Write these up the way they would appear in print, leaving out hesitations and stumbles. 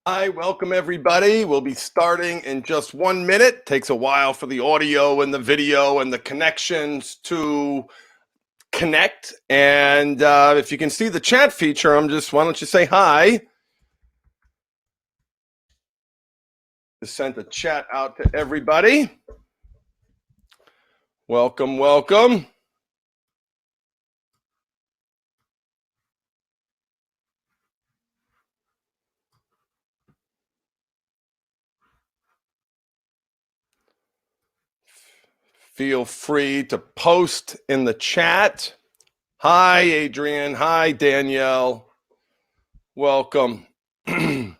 Hi, welcome everybody. We'll be starting in just 1 minute. Takes a while for the audio and the video and the connections to connect. And if you can see the chat feature, why don't you say hi? Just sent a chat out to everybody. Welcome, welcome. Feel free to post in the chat. Hi, Adrian. Hi, Danielle. Welcome. Hello,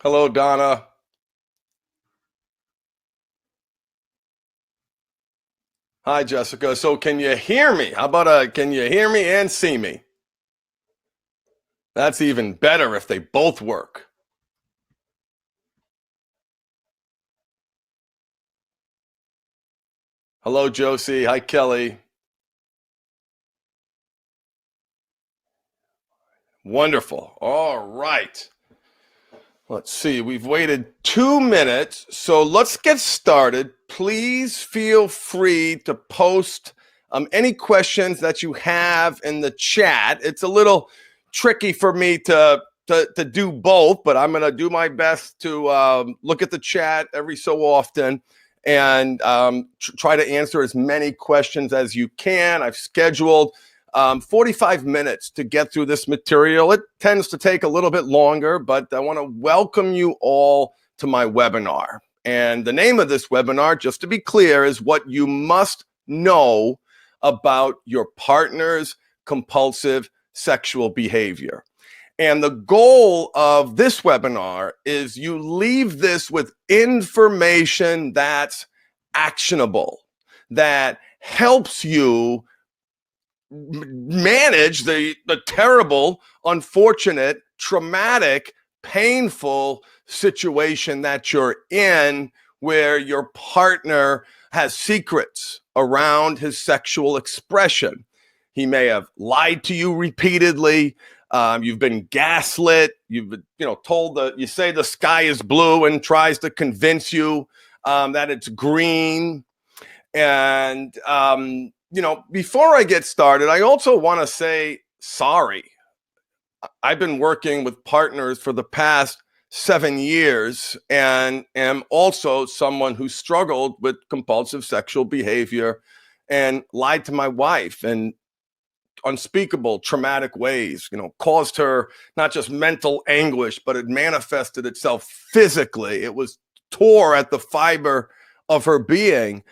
Donna. Hi, Jessica. So can you hear me? How about can you hear me and see me? That's even better if they both work. Hello, Josie. Hi, Kelly. Wonderful. All right. Let's see. We've waited 2 minutes, so let's get started. Please feel free to post any questions that you have in the chat. It's a little tricky for me to do both, but I'm going to do my best to look at the chat every so often and try to answer as many questions as you can. I've scheduled 45 minutes to get through this material. It tends to take a little bit longer, but I want to welcome you all to my webinar. And the name of this webinar, just to be clear, is what you must know about your partner's compulsive sexual behavior. And the goal of this webinar is you leave this with information that's actionable, that helps you manage the terrible, unfortunate, traumatic, painful situation that you're in, where your partner has secrets around his sexual expression. He may have lied to you repeatedly. You've been gaslit. You've been, told that you say the sky is blue and tries to convince you that it's green. And before I get started, I also want to say sorry. I've been working with partners for the past 7 years and am also someone who struggled with compulsive sexual behavior and lied to my wife in unspeakable traumatic ways, caused her not just mental anguish, but it manifested itself physically. It was tore at the fiber of her being.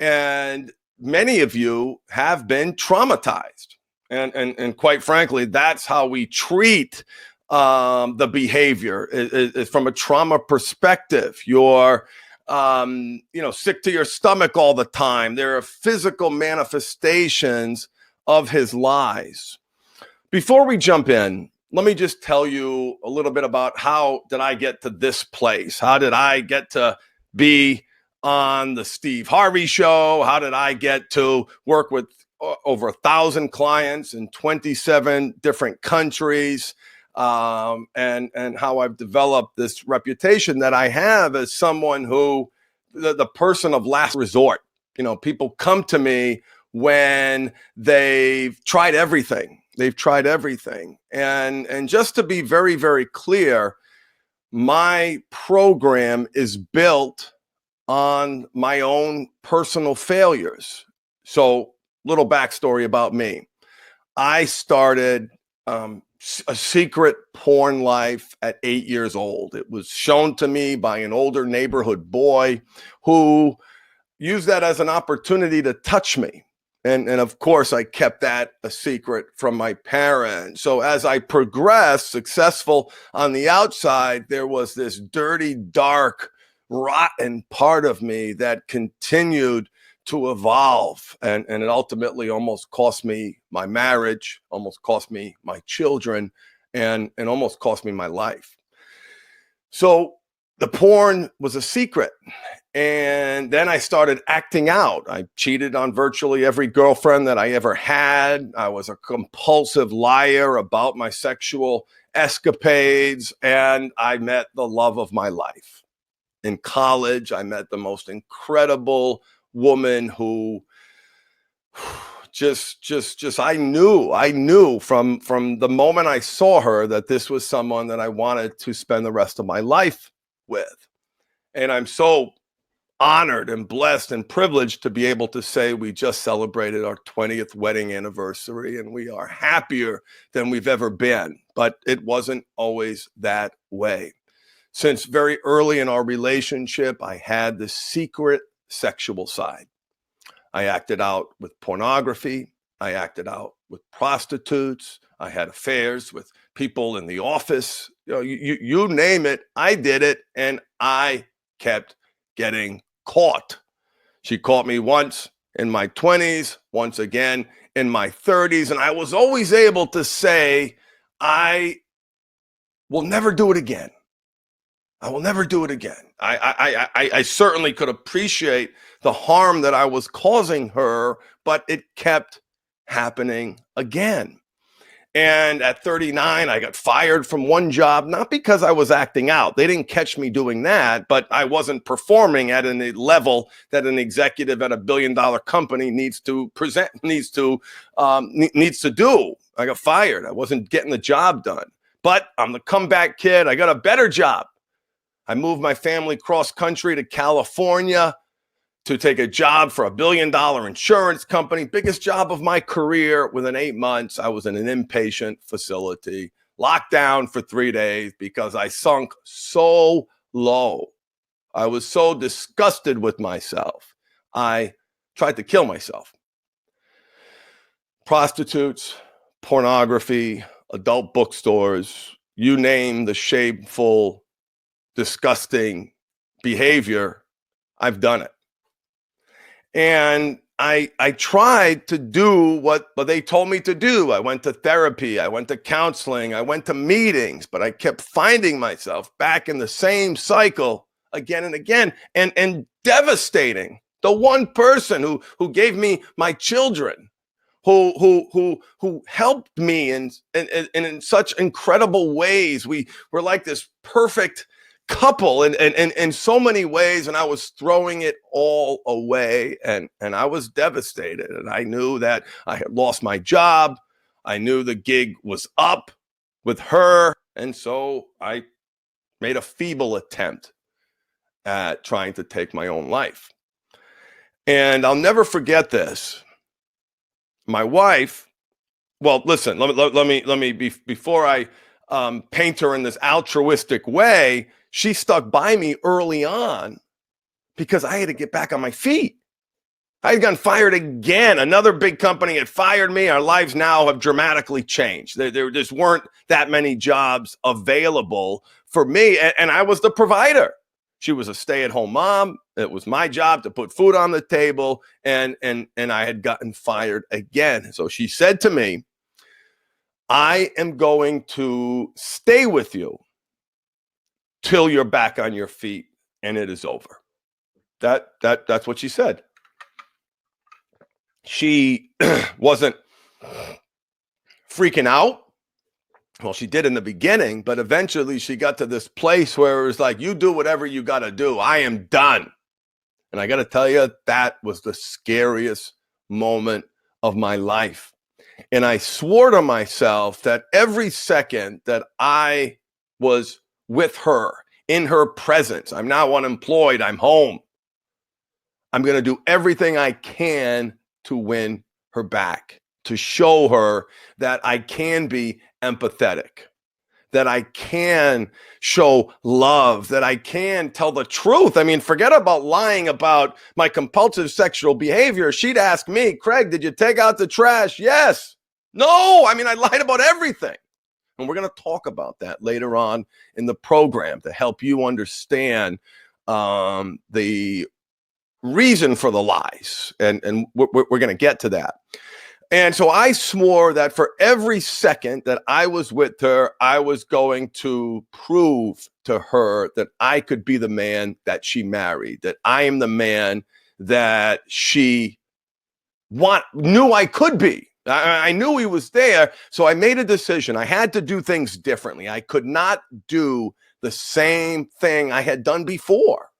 And many of you have been traumatized. And quite frankly, that's how we treat the behavior is from a trauma perspective. You're sick to your stomach all the time. There are physical manifestations of his lies. Before we jump in, let me just tell you a little bit about how did I get to this place? How did I get to be on the Steve Harvey show? How did I get to work with over 1,000 clients in 27 different countries? And how I've developed this reputation that I have as someone who, the person of last resort. People come to me when they've tried everything. And just to be very, very clear, my program is built on my own personal failures. So, little backstory about me. I started a secret porn life at 8 years old. It was shown to me by an older neighborhood boy who used that as an opportunity to touch me. And of course, I kept that a secret from my parents. So as I progressed, successful on the outside, there was this dirty, dark, rotten part of me that continued to evolve. And it ultimately almost cost me my marriage, almost cost me my children, and almost cost me my life. So the porn was a secret. And then I started acting out. I cheated on virtually every girlfriend that I ever had. I was a compulsive liar about my sexual escapades. And I met the love of my life. In college, I met the most incredible woman who I knew from the moment I saw her that this was someone that I wanted to spend the rest of my life with. And I'm so honored and blessed and privileged to be able to say we just celebrated our 20th wedding anniversary, and we are happier than we've ever been. But it wasn't always that way. Since very early in our relationship, I had this secret sexual side. I acted out with pornography. I acted out with prostitutes. I had affairs with people in the office. You name it, I did it, and I kept getting caught. She caught me once in my 20s, once again in my 30s, and I was always able to say, I will never do it again. I will never do it again. I certainly could appreciate the harm that I was causing her, but it kept happening again. And at 39, I got fired from one job, not because I was acting out. They didn't catch me doing that, but I wasn't performing at a level that an executive at $1 billion company needs to do. I got fired. I wasn't getting the job done. But I'm the comeback kid. I got a better job. I moved my family cross country to California to take a job for $1 billion insurance company, biggest job of my career. Within 8 months, I was in an inpatient facility, locked down for 3 days because I sunk so low. I was so disgusted with myself. I tried to kill myself. Prostitutes, pornography, adult bookstores, you name the shameful, disgusting behavior, I've done it. And I tried to do what they told me to do. I went to therapy, I went to counseling, I went to meetings, but I kept finding myself back in the same cycle again and again, and devastating. The one person who gave me my children, who helped me in such incredible ways. We were like this perfect couple in so many ways, and I was throwing it all away, and I was devastated, and I knew that I had lost my job. I knew the gig was up with her, and so I made a feeble attempt at trying to take my own life. And I'll never forget this. My wife, well, listen, let me before I paint her in this altruistic way, she stuck by me early on because I had to get back on my feet. I had gotten fired again. Another big company had fired me. Our lives now have dramatically changed. There just weren't that many jobs available for me, and I was the provider. She was a stay-at-home mom. It was my job to put food on the table, and I had gotten fired again. So she said to me, I am going to stay with you till you're back on your feet and it is over. That's what she said. She wasn't freaking out. Well, she did in the beginning, but eventually she got to this place where it was like, you do whatever you got to do. I am done. And I got to tell you, that was the scariest moment of my life. And I swore to myself that every second that I was with her, in her presence, I'm now unemployed, I'm home, I'm going to do everything I can to win her back, to show her that I can be empathetic, that I can show love, that I can tell the truth. I mean, forget about lying about my compulsive sexual behavior. She'd ask me, Craig, did you take out the trash? Yes. No, I mean, I lied about everything. And we're going to talk about that later on in the program to help you understand the reason for the lies. And we're going to get to that. And so I swore that for every second that I was with her, I was going to prove to her that I could be the man that she married, that I am the man that she knew I could be. I knew he was there. So I made a decision. I had to do things differently. I could not do the same thing I had done before.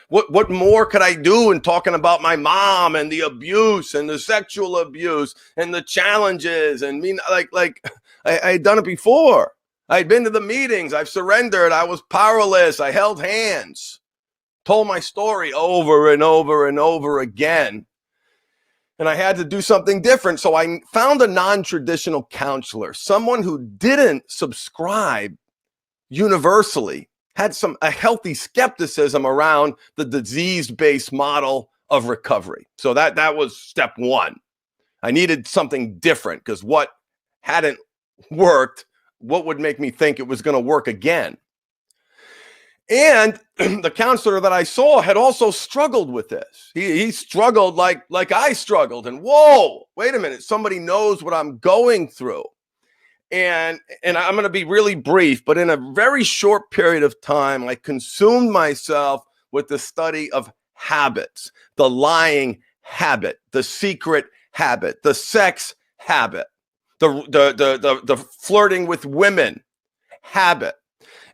What more could I do in talking about my mom and the abuse and the sexual abuse and the challenges and I had done it before. I'd been to the meetings. I've surrendered. I was powerless. I held hands, told my story over and over and over again. And I had to do something different. So I found a non-traditional counselor, someone who didn't subscribe universally, had a healthy skepticism around the disease-based model of recovery. So that was step one. I needed something different because what hadn't worked, what would make me think it was going to work again? And the counselor that I saw had also struggled with this. He struggled like I struggled. And whoa, wait a minute, somebody knows what I'm going through. And I'm going to be really brief, but in a very short period of time, I consumed myself with the study of habits, the lying habit, the secret habit, the sex habit, the flirting with women habit,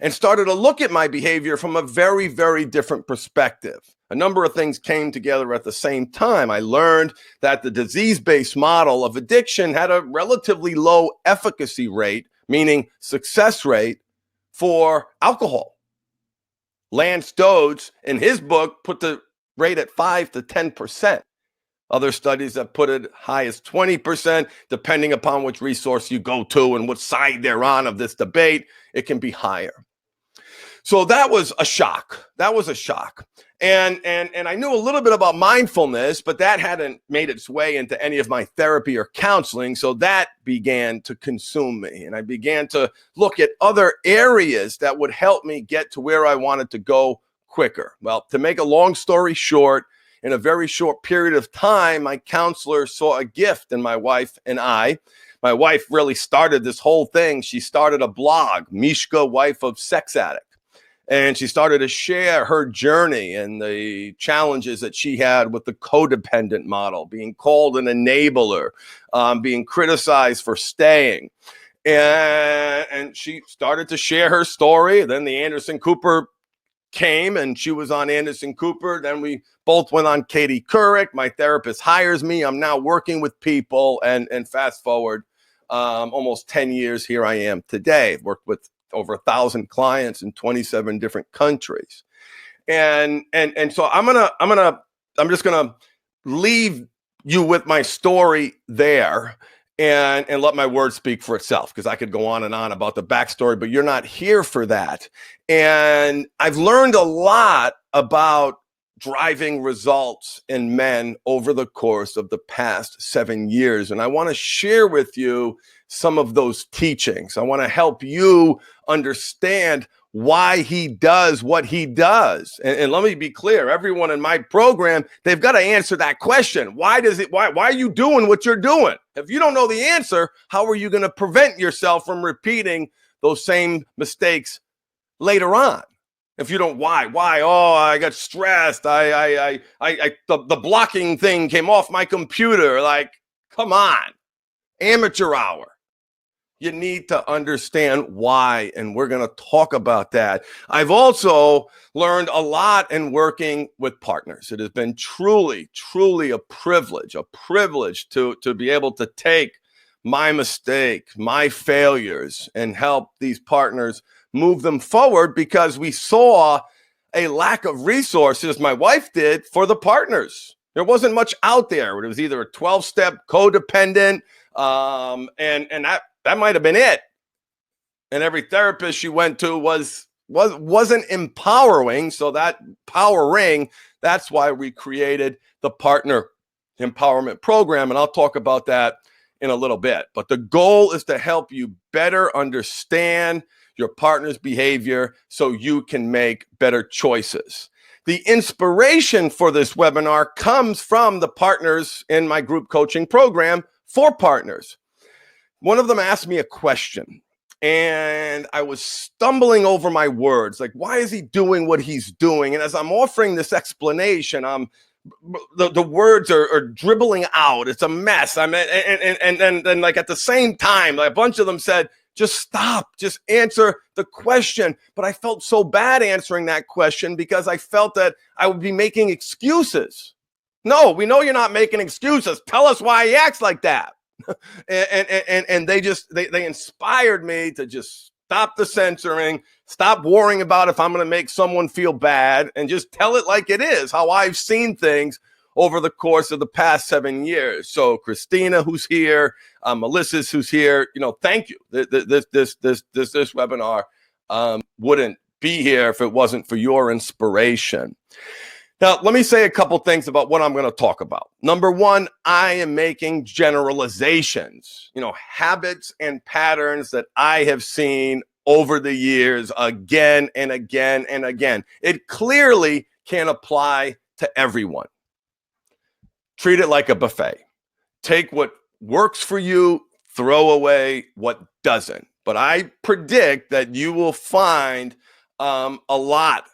and started to look at my behavior from a very, very different perspective. A number of things came together at the same time. I learned that the disease-based model of addiction had a relatively low efficacy rate, meaning success rate, for alcohol. Lance Dodds, in his book, put the rate at 5 to 10%. Other studies have put it high as 20%, depending upon which resource you go to and what side they're on of this debate, it can be higher. So that was a shock. And I knew a little bit about mindfulness, but that hadn't made its way into any of my therapy or counseling. So that began to consume me. And I began to look at other areas that would help me get to where I wanted to go quicker. Well, to make a long story short, in a very short period of time, my counselor saw a gift in my wife and I. My wife really started this whole thing. She started a blog, Mishka, Wife of Sex Addict. And she started to share her journey and the challenges that she had with the codependent model, being called an enabler, being criticized for staying. And she started to share her story. Then the Anderson Cooper came and she was on Anderson Cooper. Then we both went on Katie Couric. My therapist hires me. I'm now working with people and fast forward almost 10 years, here I am today. I've worked with over 1,000 clients in 27 different countries. And so I'm just gonna leave you with my story there and let my word speak for itself, because I could go on and on about the backstory, but you're not here for that. And I've learned a lot about driving results in men over the course of the past 7 years. And I want to share with you some of those teachings. I want to help you understand why he does what he does. And let me be clear, everyone in my program, they've got to answer that question. Why are you doing what you're doing? If you don't know the answer, how are you going to prevent yourself from repeating those same mistakes later on? If you don't, why? Oh, I got stressed. The blocking thing came off my computer. Like, come on, amateur hour. You need to understand why, and we're going to talk about that. I've also learned a lot in working with partners. It has been truly, truly a privilege to be able to take my mistake, my failures, and help these partners move them forward, because we saw a lack of resources, my wife did, for the partners. There wasn't much out there. It was either a 12-step codependent, and that might have been it. And every therapist she went to wasn't empowering. So that powering, that's why we created the Partner Empowerment Program. And I'll talk about that in a little bit. But the goal is to help you better understand your partner's behavior so you can make better choices. The inspiration for this webinar comes from the partners in my group coaching program for partners. One of them asked me a question, and I was stumbling over my words, like, why is he doing what he's doing? And as I'm offering this explanation, the words are dribbling out. It's a mess. I mean, and then like at the same time, like a bunch of them said, just stop, just answer the question. But I felt so bad answering that question because I felt that I would be making excuses. No, we know you're not making excuses. Tell us why he acts like that. and they inspired me to just stop the censoring, stop worrying about if I'm going to make someone feel bad, and just tell it like it is, how I've seen things over the course of the past 7 years. So Christina, who's here, Melissa's who's here, thank you. This webinar wouldn't be here if it wasn't for your inspiration. Now, let me say a couple things about what I'm going to talk about. Number one, I am making generalizations, habits and patterns that I have seen over the years again and again and again. It clearly can apply to everyone. Treat it like a buffet. Take what works for you, throw away what doesn't. But I predict that you will find a lot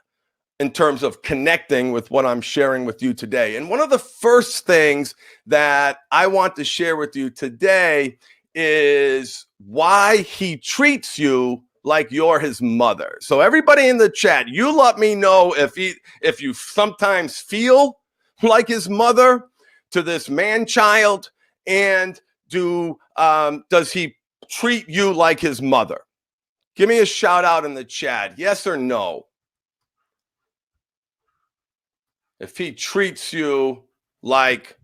in terms of connecting with what I'm sharing with you today. And one of the first things that I want to share with you today is why he treats you like you're his mother. So everybody in the chat, you let me know if you sometimes feel like his mother to this man-child, and does he treat you like his mother? Give me a shout out in the chat, yes or no. If he treats you like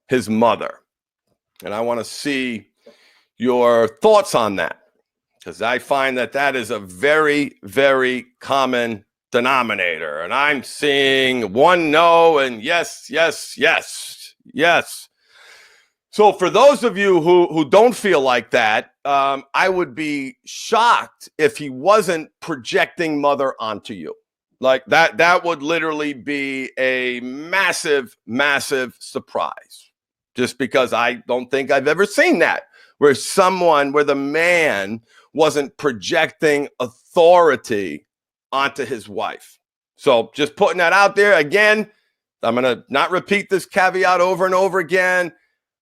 his mother. And I want to see your thoughts on that, because I find that is a very, very common denominator. And I'm seeing one no and yes, yes, yes, yes. So for those of you who don't feel like that, I would be shocked if he wasn't projecting mother onto you. Like that would literally be a massive, massive surprise, just because I don't think I've ever seen that, where the man wasn't projecting authority onto his wife. So just putting that out there again, I'm going to not repeat this caveat over and over again,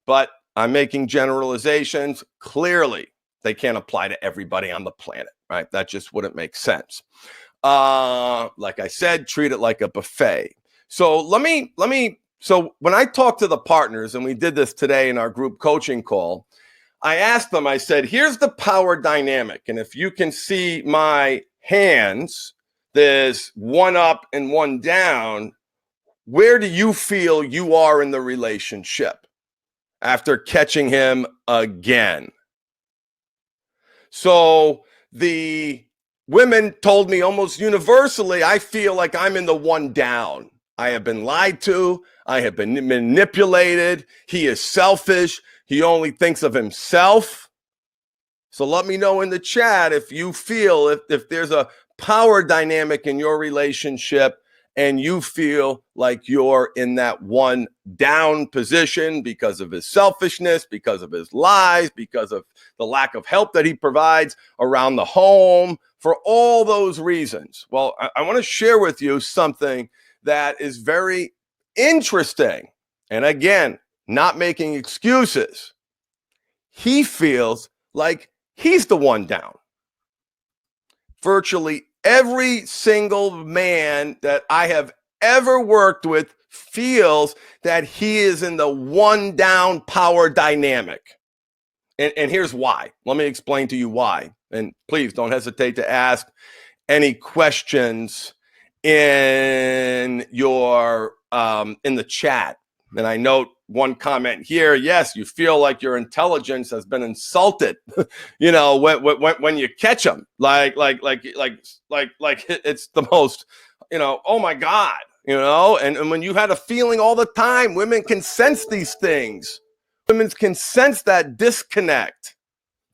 but I'm making generalizations. Clearly, they can't apply to everybody on the planet, right? That just wouldn't make sense. Like I said, treat it like a buffet. So so when I talk to the partners, and we did this today in our group coaching call, I asked them, I said, here's the power dynamic. And if you can see my hands, there's one up and one down. Where do you feel you are in the relationship after catching him again? So the women told me almost universally, I feel like I'm in the one down. I have been lied to. I have been manipulated. He is selfish. He only thinks of himself. So let me know in the chat if you feel, if there's a power dynamic in your relationship and you feel like you're in that one down position because of his selfishness, because of his lies, because of the lack of help that he provides around the home, for all those reasons. Well, I want to share with you something that is very interesting. And again, not making excuses. He feels like he's the one down. Virtually every single man that I have ever worked with feels that he is in the one down power dynamic. And here's why. Let me explain to you why. And please don't hesitate to ask any questions in your in the chat. And I note one comment here. Yes, you feel like your intelligence has been insulted. When you catch them, like it's the most, oh my God, and when you had a feeling all the time, women can sense these things. Women can sense that disconnect.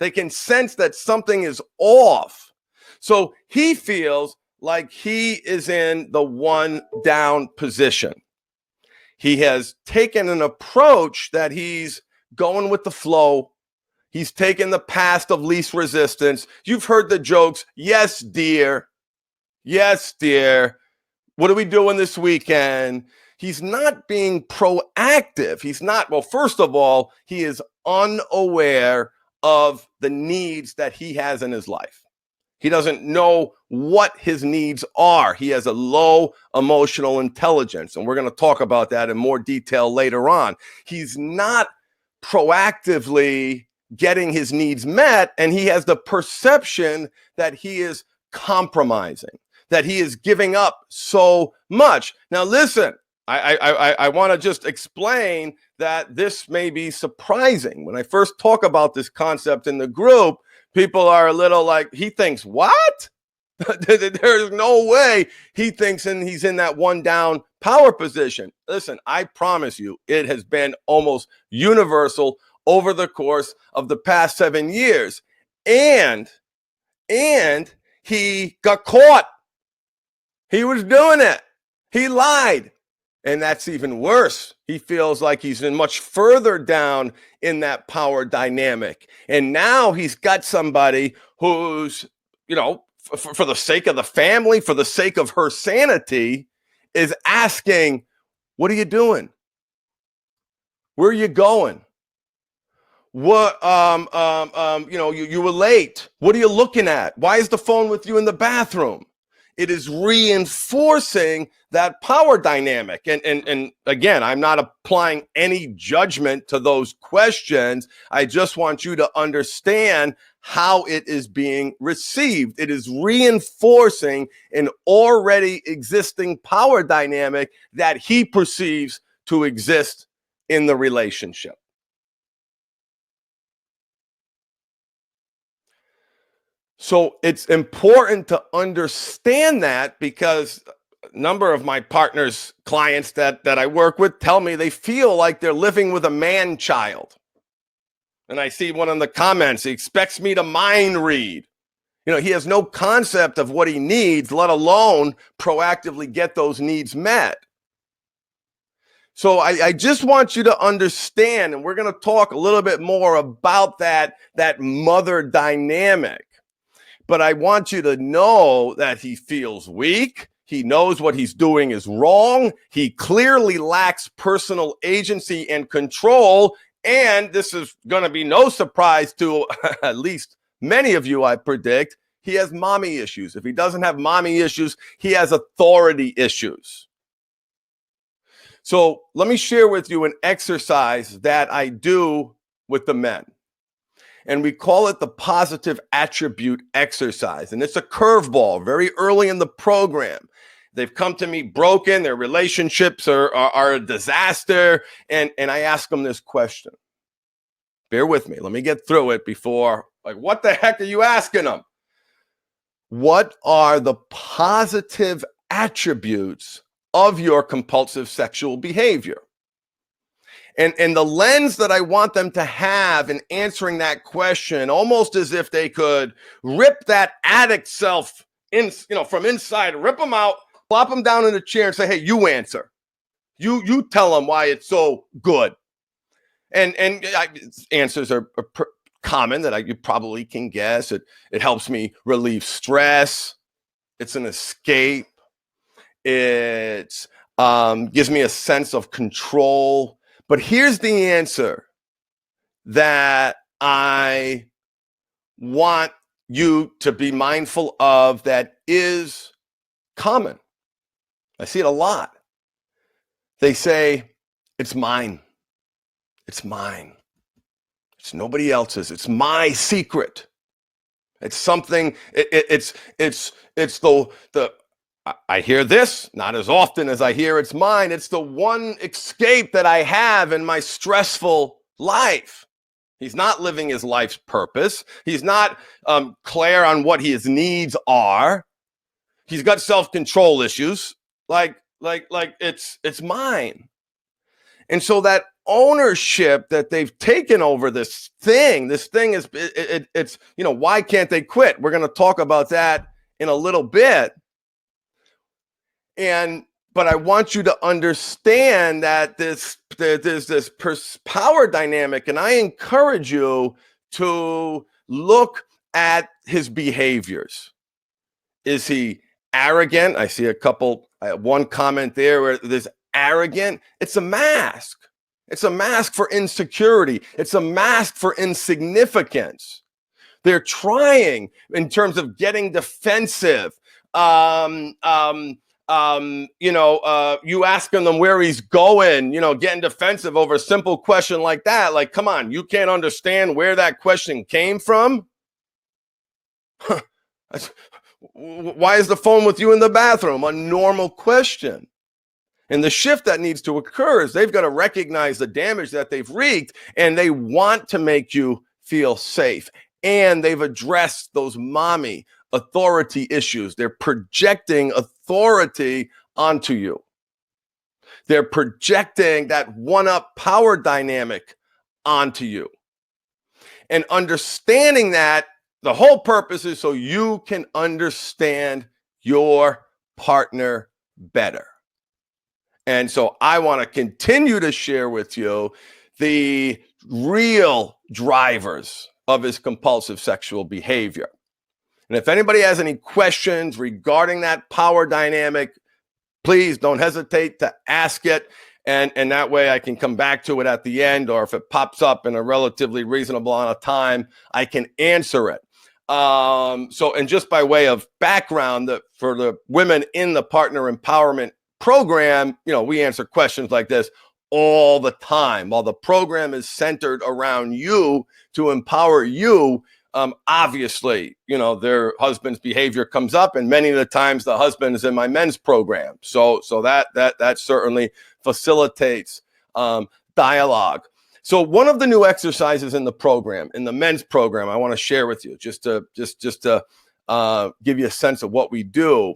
They can sense that something is off. So he feels like he is in the one down position. He has taken an approach that he's going with the flow. He's taken the path of least resistance. You've heard the jokes. Yes, dear. Yes, dear. What are we doing this weekend? He's not being proactive. He's not, well, first of all, he is unaware of the needs that he has in his life. He doesn't know what his needs are. He has a low emotional intelligence, and we're going to talk about that in more detail later on. He's not proactively getting his needs met, and he has the perception that he is compromising, that he is giving up so much. Now, listen, I want to just explain that this may be surprising. When I first talk about this concept in the group, people are a little like, he thinks, what? There's no way he thinks he's in that one down power position. Listen, I promise you, it has been almost universal over the course of the past 7 years. And he got caught. He was doing it. He lied. And that's even worse. He feels like he's in much further down in that power dynamic. And now he's got somebody who's, for the sake of the family, for the sake of her sanity, is asking, what are you doing? Where are you going? What, you were late. What are you looking at? Why is the phone with you in the bathroom? It is reinforcing that power dynamic. And again, I'm not applying any judgment to those questions. I just want you to understand how it is being received. It is reinforcing an already existing power dynamic that he perceives to exist in the relationship. So it's important to understand that, because a number of my partners, clients that I work with tell me they feel like they're living with a man child. And I see one in the comments, he expects me to mind read. He has no concept of what he needs, let alone proactively get those needs met. So I just want you to understand, and we're going to talk a little bit more about that mother dynamic. But I want you to know that he feels weak. He knows what he's doing is wrong. He clearly lacks personal agency and control. And this is going to be no surprise to at least many of you, I predict. He has mommy issues. If he doesn't have mommy issues, he has authority issues. So let me share with you an exercise that I do with the men. And we call it the positive attribute exercise. And it's a curveball very early in the program. They've come to me broken. Their relationships are a disaster. And I ask them this question. Bear with me. Let me get through it before, what the heck are you asking them? What are the positive attributes of your compulsive sexual behavior? And the lens that I want them to have in answering that question, almost as if they could rip that addict self from inside, rip them out, plop them down in a chair and say, hey, you answer. You tell them why it's so good. And answers are common that you probably can guess. It helps me relieve stress. It's an escape. It gives me a sense of control. But here's the answer that I want you to be mindful of that is common. I see it a lot. They say, it's mine. It's mine. It's nobody else's. It's my secret. It's something, it's the I hear this, not as often as I hear it's mine. It's the one escape that I have in my stressful life. He's not living his life's purpose. He's not clear on what his needs are. He's got self-control issues. Like it's mine. And so that ownership that they've taken over this thing is, it's why can't they quit? We're going to talk about that in a little bit. But I want you to understand that there's this power dynamic, and I encourage you to look at his behaviors. Is he arrogant? I see one comment there where there's arrogant. It's a mask. It's a mask for insecurity. It's a mask for insignificance. They're trying in terms of getting defensive. You asking them where he's going, getting defensive over a simple question like that. Like, come on, you can't understand where that question came from? Why is the phone with you in the bathroom? A normal question. And the shift that needs to occur is they've got to recognize the damage that they've wreaked, and they want to make you feel safe. And they've addressed those mommy authority issues. They're projecting authority onto you. They're projecting that one-up power dynamic onto you. And understanding that, the whole purpose is so you can understand your partner better. And so I want to continue to share with you the real drivers of his compulsive sexual behavior. And if anybody has any questions regarding that power dynamic, please don't hesitate to ask it. And that way I can come back to it at the end, or if it pops up in a relatively reasonable amount of time, I can answer it. And just by way of background, for the women in the partner empowerment program, we answer questions like this all the time. While the program is centered around you to empower you, obviously, their husband's behavior comes up, and many of the times the husband is in my men's program. So that certainly facilitates dialogue. So one of the new exercises in the program, in the men's program, I want to share with you, just to give you a sense of what we do,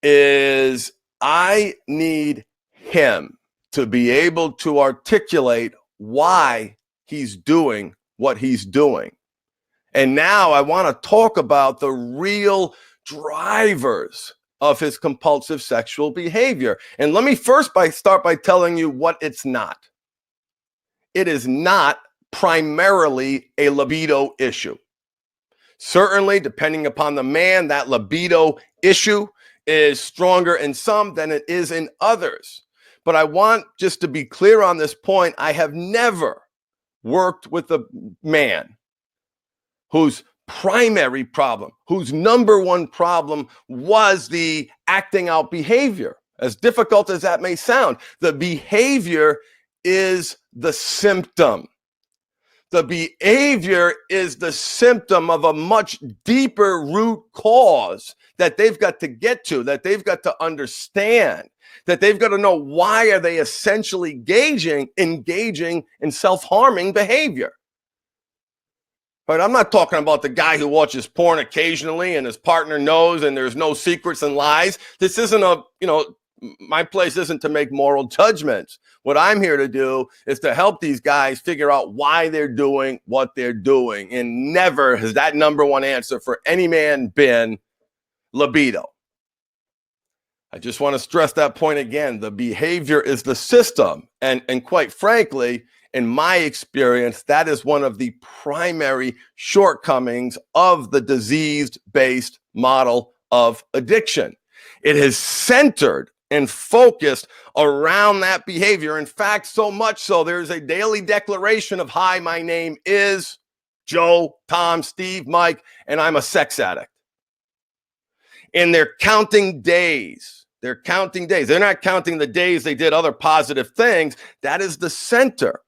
is I need him to be able to articulate why he's doing what he's doing. And now I want to talk about the real drivers of his compulsive sexual behavior. And let me first start by telling you what it's not. It is not primarily a libido issue. Certainly, depending upon the man, that libido issue is stronger in some than it is in others. But I want just to be clear on this point. I have never worked with a man whose primary problem, whose number one problem was the acting out behavior. As difficult as that may sound, the behavior is the symptom. The behavior is the symptom of a much deeper root cause that they've got to get to, that they've got to understand, that they've got to know why are they essentially engaging in self-harming behavior. But I'm not talking about the guy who watches porn occasionally and his partner knows and there's no secrets and lies. This isn't my place isn't to make moral judgments. What I'm here to do is to help these guys figure out why they're doing what they're doing. And never has that number one answer for any man been libido. I just want to stress that point again. The behavior is the system. And quite frankly, in my experience, that is one of the primary shortcomings of the disease-based model of addiction. It is centered and focused around that behavior. In fact, so much so, there's a daily declaration of, hi, my name is Joe, Tom, Steve, Mike, and I'm a sex addict. And they're counting days. They're counting days. They're not counting the days they did other positive things. That is the center.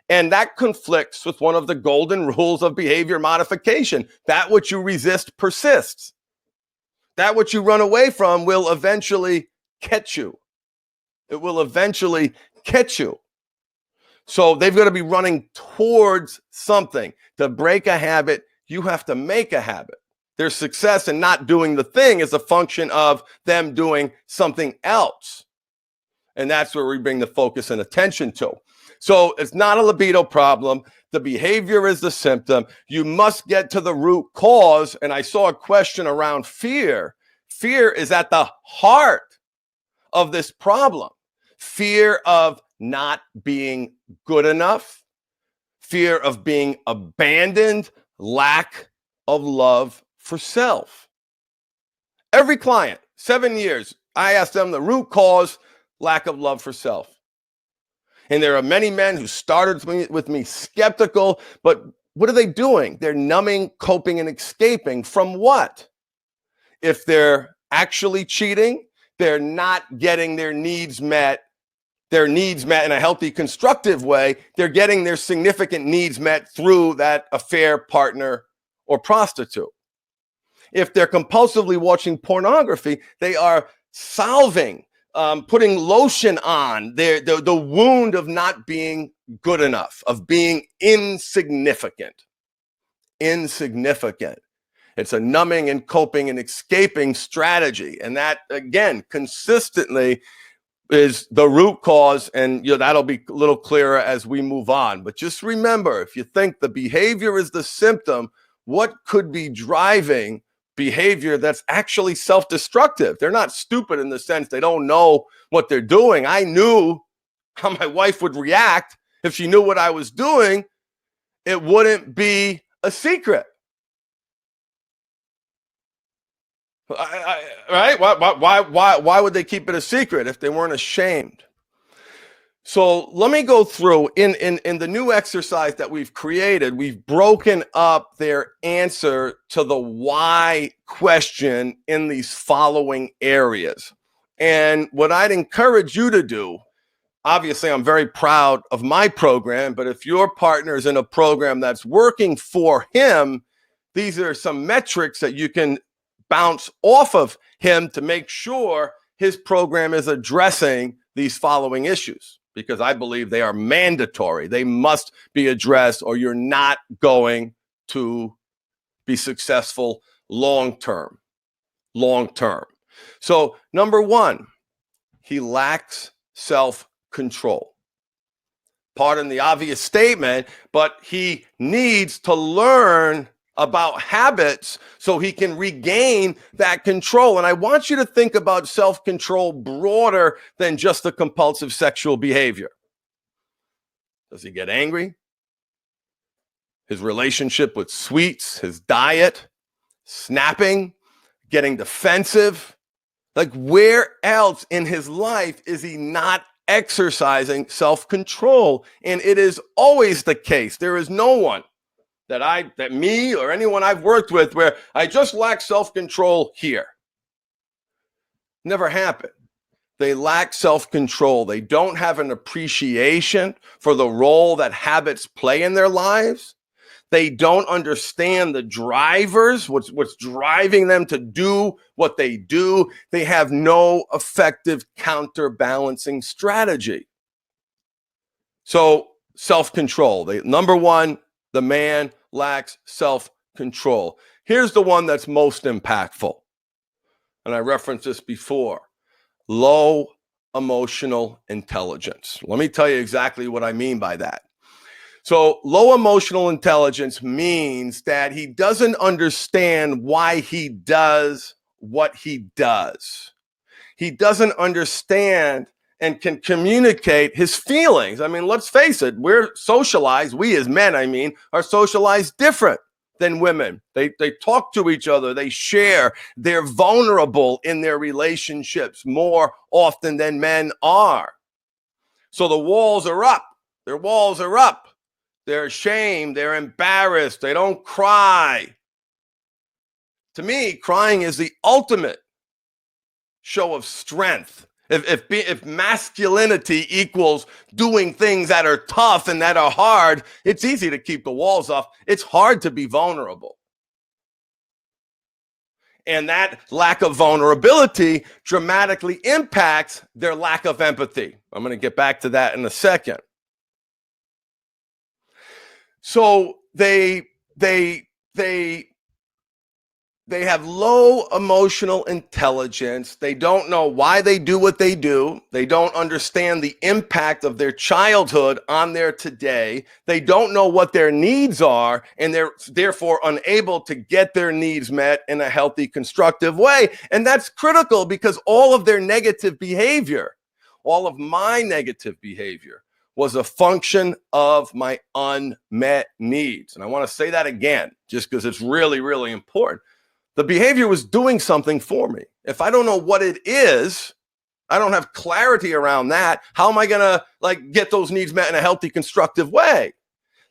And that conflicts with one of the golden rules of behavior modification. That which you resist persists. That which you run away from will eventually catch you. It will eventually catch you. So they've got to be running towards something. To break a habit, you have to make a habit. Their success in not doing the thing is a function of them doing something else. And that's where we bring the focus and attention to. So it's not a libido problem. The behavior is the symptom. You must get to the root cause. And I saw a question around fear. Fear is at the heart of this problem. Fear of not being good enough, fear of being abandoned, lack of love for self. Every client, 7 years, I ask them the root cause, lack of love for self. And there are many men who started with me skeptical, but what are they doing? They're numbing, coping, and escaping from what? If they're actually cheating, they're not getting their needs met in a healthy, constructive way. They're getting their significant needs met through that affair, partner, or prostitute. If they're compulsively watching pornography, they are salving, putting lotion on the wound of not being good enough, of being insignificant. Insignificant. It's a numbing and coping and escaping strategy. And that, again, consistently is the root cause. And that'll be a little clearer as we move on. But just remember, if you think the behavior is the symptom, what could be driving behavior that's actually self-destructive? They're not stupid in the sense they don't know what they're doing. I knew how my wife would react if she knew what I was doing. It wouldn't be a secret. Right? Why would they keep it a secret if they weren't ashamed? So let me go through in the new exercise that we've created. We've broken up their answer to the why question in these following areas. And what I'd encourage you to do, obviously, I'm very proud of my program, but if your partner is in a program that's working for him, these are some metrics that you can bounce off of him to make sure his program is addressing these following issues, because I believe they are mandatory. They must be addressed, or you're not going to be successful long-term. So, number one, he lacks self-control. Pardon the obvious statement, but he needs to learn about habits so he can regain that control. And I want you to think about self-control broader than just the compulsive sexual behavior. Does he get angry? His relationship with sweets, his diet, snapping, getting defensive. Like, where else in his life is he not exercising self-control? And it is always the case. There is no one that me or anyone I've worked with where I just lack self-control here. Never happened. They lack self-control. They don't have an appreciation for the role that habits play in their lives. They don't understand the drivers, what's driving them to do what they do. They have no effective counterbalancing strategy. So, self-control. Number one, the man lacks self-control. Here's the one that's most impactful. And I referenced this before. Low emotional intelligence. Let me tell you exactly what I mean by that. So, low emotional intelligence means that he doesn't understand why he does what he does. He doesn't understand and can communicate his feelings. I mean, let's face it, we're socialized, we as men, are socialized different than women. They talk to each other, they share, they're vulnerable in their relationships more often than men are. So the walls are up, their walls are up. They're ashamed, they're embarrassed, they don't cry. To me, crying is the ultimate show of strength. If masculinity equals doing things that are tough and that are hard, it's easy to keep the walls off. It's hard to be vulnerable. And that lack of vulnerability dramatically impacts their lack of empathy. I'm going to get back to that in a second. So they They have low emotional intelligence. They don't know why they do what they do. They don't understand the impact of their childhood on their today. They don't know what their needs are, and they're therefore unable to get their needs met in a healthy, constructive way. And that's critical because all of their negative behavior, all of my negative behavior, was a function of my unmet needs. And I want to say that again, just because it's really, really important. The behavior was doing something for me. If I don't know what it is, I don't have clarity around that. How am I going to get those needs met in a healthy, constructive way?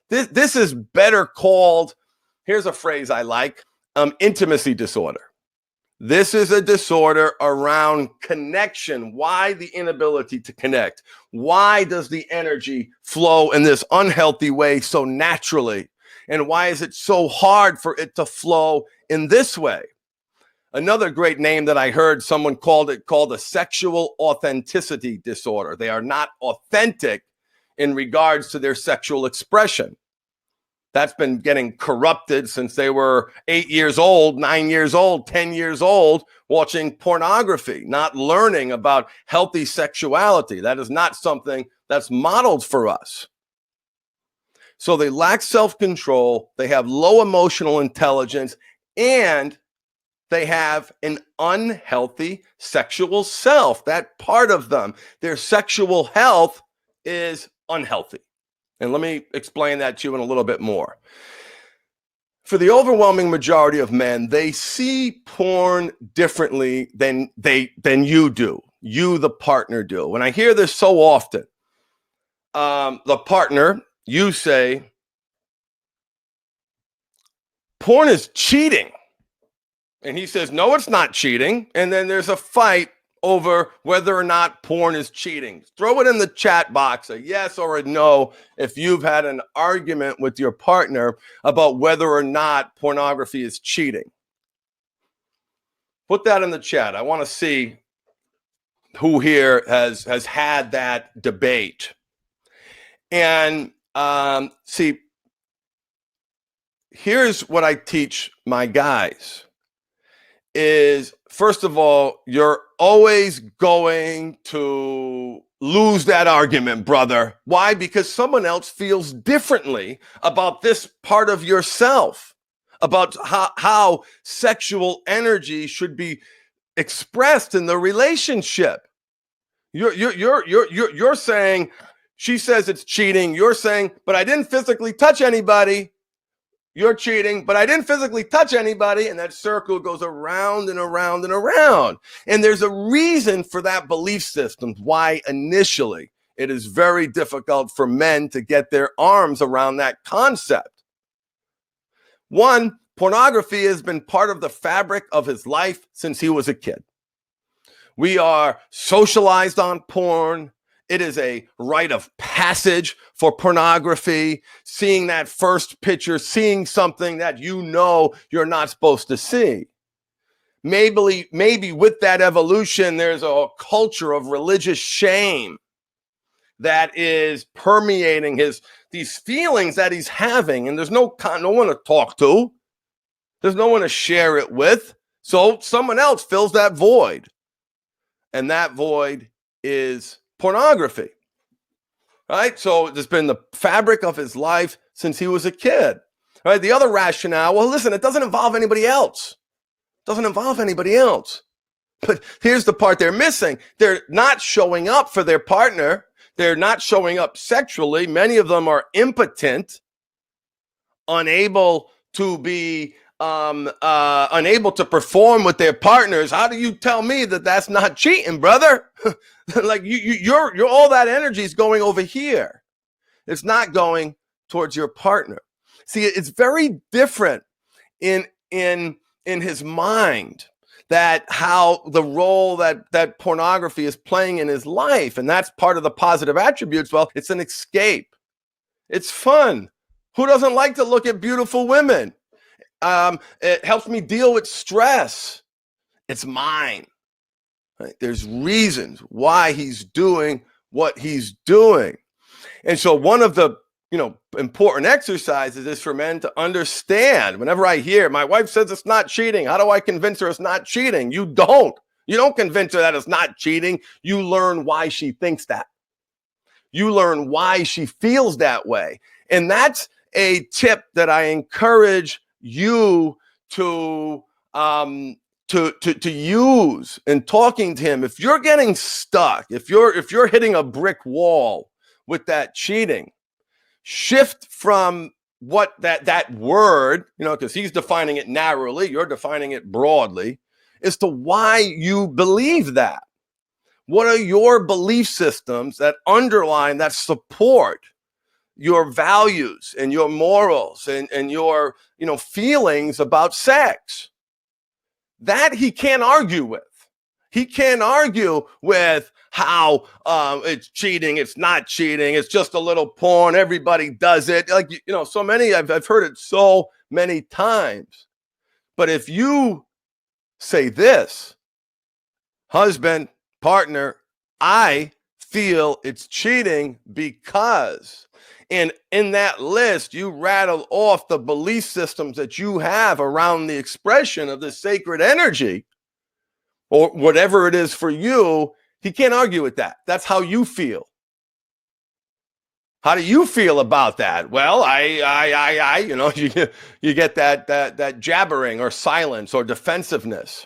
This is better called, here's a phrase I like, intimacy disorder. This is a disorder around connection. Why the inability to connect? Why does the energy flow in this unhealthy way so naturally? And why is it so hard for it to flow in this way? Another great name that I heard someone called a sexual authenticity disorder. They are not authentic in regards to their sexual expression. That's been getting corrupted since they were 8 years old, 9 years old, 10 years old, watching pornography, not learning about healthy sexuality. That is not something that's modeled for us. So they lack self-control, they have low emotional intelligence, and they have an unhealthy sexual self. That part of them, their sexual health is unhealthy. And let me explain that to you in a little bit more. For the overwhelming majority of men, they see porn differently than you do. You, the partner, do. When I hear this so often, the partner, you say, porn is cheating. And he says, no, it's not cheating. And then there's a fight over whether or not porn is cheating. Throw it in the chat box, a yes or a no, if you've had an argument with your partner about whether or not pornography is cheating. Put that in the chat. I want to see who here has had that debate. And see, here's what I teach my guys is, first of all, you're always going to lose that argument, brother. Why? Because someone else feels differently about this part of yourself, about how sexual energy should be expressed in the relationship. You're saying, she says it's cheating. You're saying, but I didn't physically touch anybody. You're cheating, but I didn't physically touch anybody. And that circle goes around and around and around. And there's a reason for that belief system, why initially it is very difficult for men to get their arms around that concept. One, pornography has been part of the fabric of his life since he was a kid. We are socialized on porn. It is a rite of passage for pornography, seeing that first picture, seeing something that you know you're not supposed to see. Maybe with that evolution, there's a culture of religious shame that is permeating these feelings that he's having, and there's no one to talk to. There's no one to share it with. So someone else fills that void, and that void is pornography, right? So it's been the fabric of his life since he was a kid, right? The other rationale, well, listen, it doesn't involve anybody else. It doesn't involve anybody else. But here's the part they're missing. They're not showing up for their partner. They're not showing up sexually. Many of them are impotent, unable to be unable to perform with their partners. How do you tell me that that's not cheating, brother? Like you're all that energy is going over here. It's not going towards your partner. See, it's very different in his mind, that how the role that pornography is playing in his life. And that's part of the positive attributes. Well, it's an escape. It's fun. Who doesn't like to look at beautiful women? It helps me deal with stress. It's mine. Right? There's reasons why he's doing what he's doing. And so one of the important exercises is for men to understand. Whenever I hear my wife says it's not cheating, how do I convince her it's not cheating? You don't convince her that it's not cheating. You learn why she thinks that. You learn why she feels that way. And that's a tip that I encourage you to use in talking to him. If you're getting stuck, if you're hitting a brick wall with that cheating, shift from what that word, because he's defining it narrowly, you're defining it broadly, as to why you believe that. What are your belief systems that underline, that support your values and your morals and your feelings about sex? That he can't argue with. He can't argue with how it's cheating, it's not cheating, it's just a little porn, everybody does it. Like, so many, I've heard it so many times. But if you say this, husband, partner, I feel it's cheating because, and in that list, you rattle off the belief systems that you have around the expression of this sacred energy, or whatever it is for you, he can't argue with that. That's how you feel. How do you feel about that? Well, you get that jabbering or silence or defensiveness.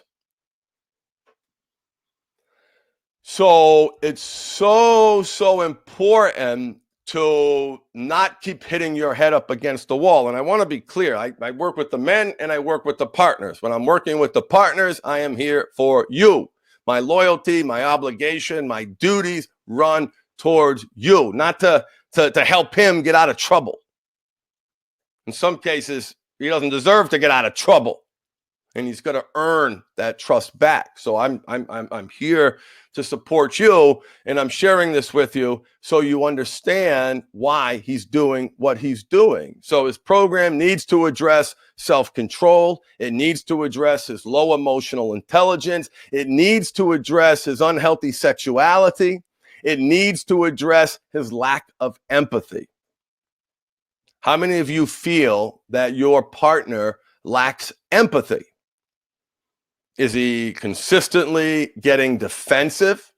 So it's so important to not keep hitting your head up against the wall. And I want to be clear. I work with the men and I work with the partners. When I'm working with the partners, I am here for you. My loyalty, my obligation, my duties run towards you, not to help him get out of trouble. In some cases, he doesn't deserve to get out of trouble, and he's going to earn that trust back. So I'm here to support you, and I'm sharing this with you so you understand why he's doing what he's doing. So his program needs to address self-control. It needs to address his low emotional intelligence. It needs to address his unhealthy sexuality. It needs to address his lack of empathy. How many of you feel that your partner lacks empathy? Is he consistently getting defensive?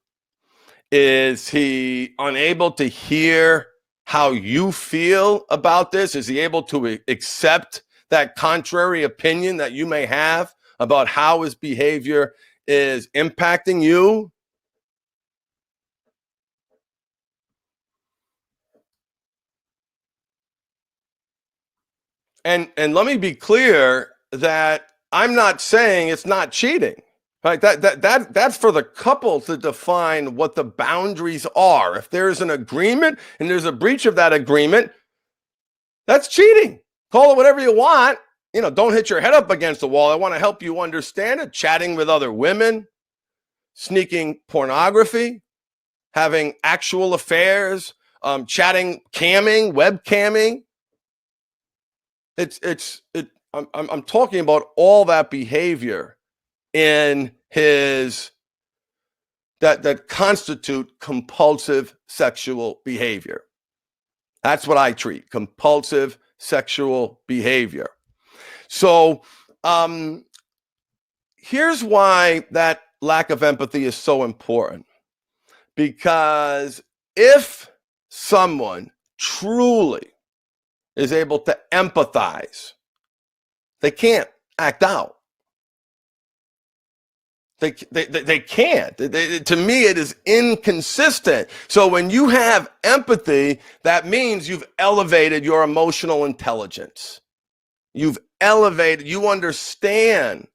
Is he unable to hear how you feel about this? Is he able to accept that contrary opinion that you may have about how his behavior is impacting you? And let me be clear that I'm not saying it's not cheating. Right? That's for the couple to define what the boundaries are. If there's an agreement and there's a breach of that agreement, that's cheating. Call it whatever you want. Don't hit your head up against the wall. I want to help you understand it. Chatting with other women, sneaking pornography, having actual affairs, chatting, camming, web camming. I'm talking about all that behavior in his that constitute compulsive sexual behavior. That's what I treat, compulsive sexual behavior. So here's why that lack of empathy is so important. Because if someone truly is able to empathize, they can't act out. They can't. To me, it is inconsistent. So when you have empathy, that means you've elevated your emotional intelligence. You understand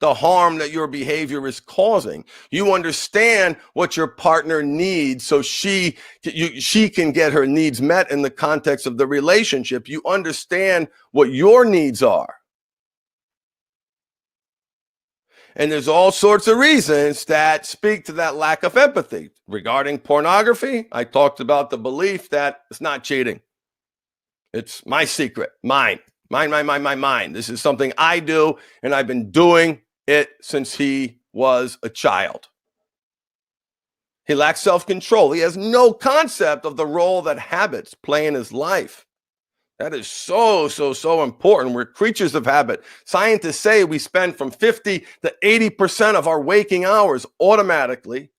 the harm that your behavior is causing. You understand what your partner needs so she can get her needs met in the context of the relationship. You understand what your needs are. And there's all sorts of reasons that speak to that lack of empathy. Regarding pornography, I talked about the belief that it's not cheating. It's my secret, mine. This is something I do, and I've been doing it since he was a child. He lacks self-control. He has no concept of the role that habits play in his life. That is so important. We're creatures of habit. Scientists say we spend from 50 to 80% of our waking hours automatically,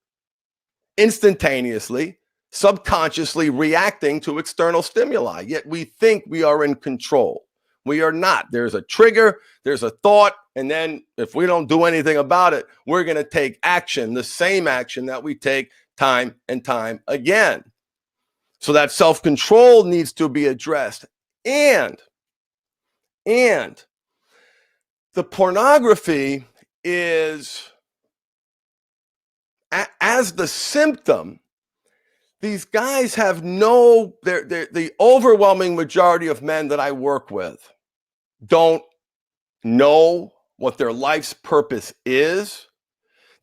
instantaneously, subconsciously reacting to external stimuli. Yet we think we are in control. We are not. There's a trigger, there's a thought, and then if we don't do anything about it, we're going to take action, the same action that we take time and time again. So that self-control needs to be addressed. And the pornography is, as the symptom, these guys have the overwhelming majority of men that I work with don't know what their life's purpose is.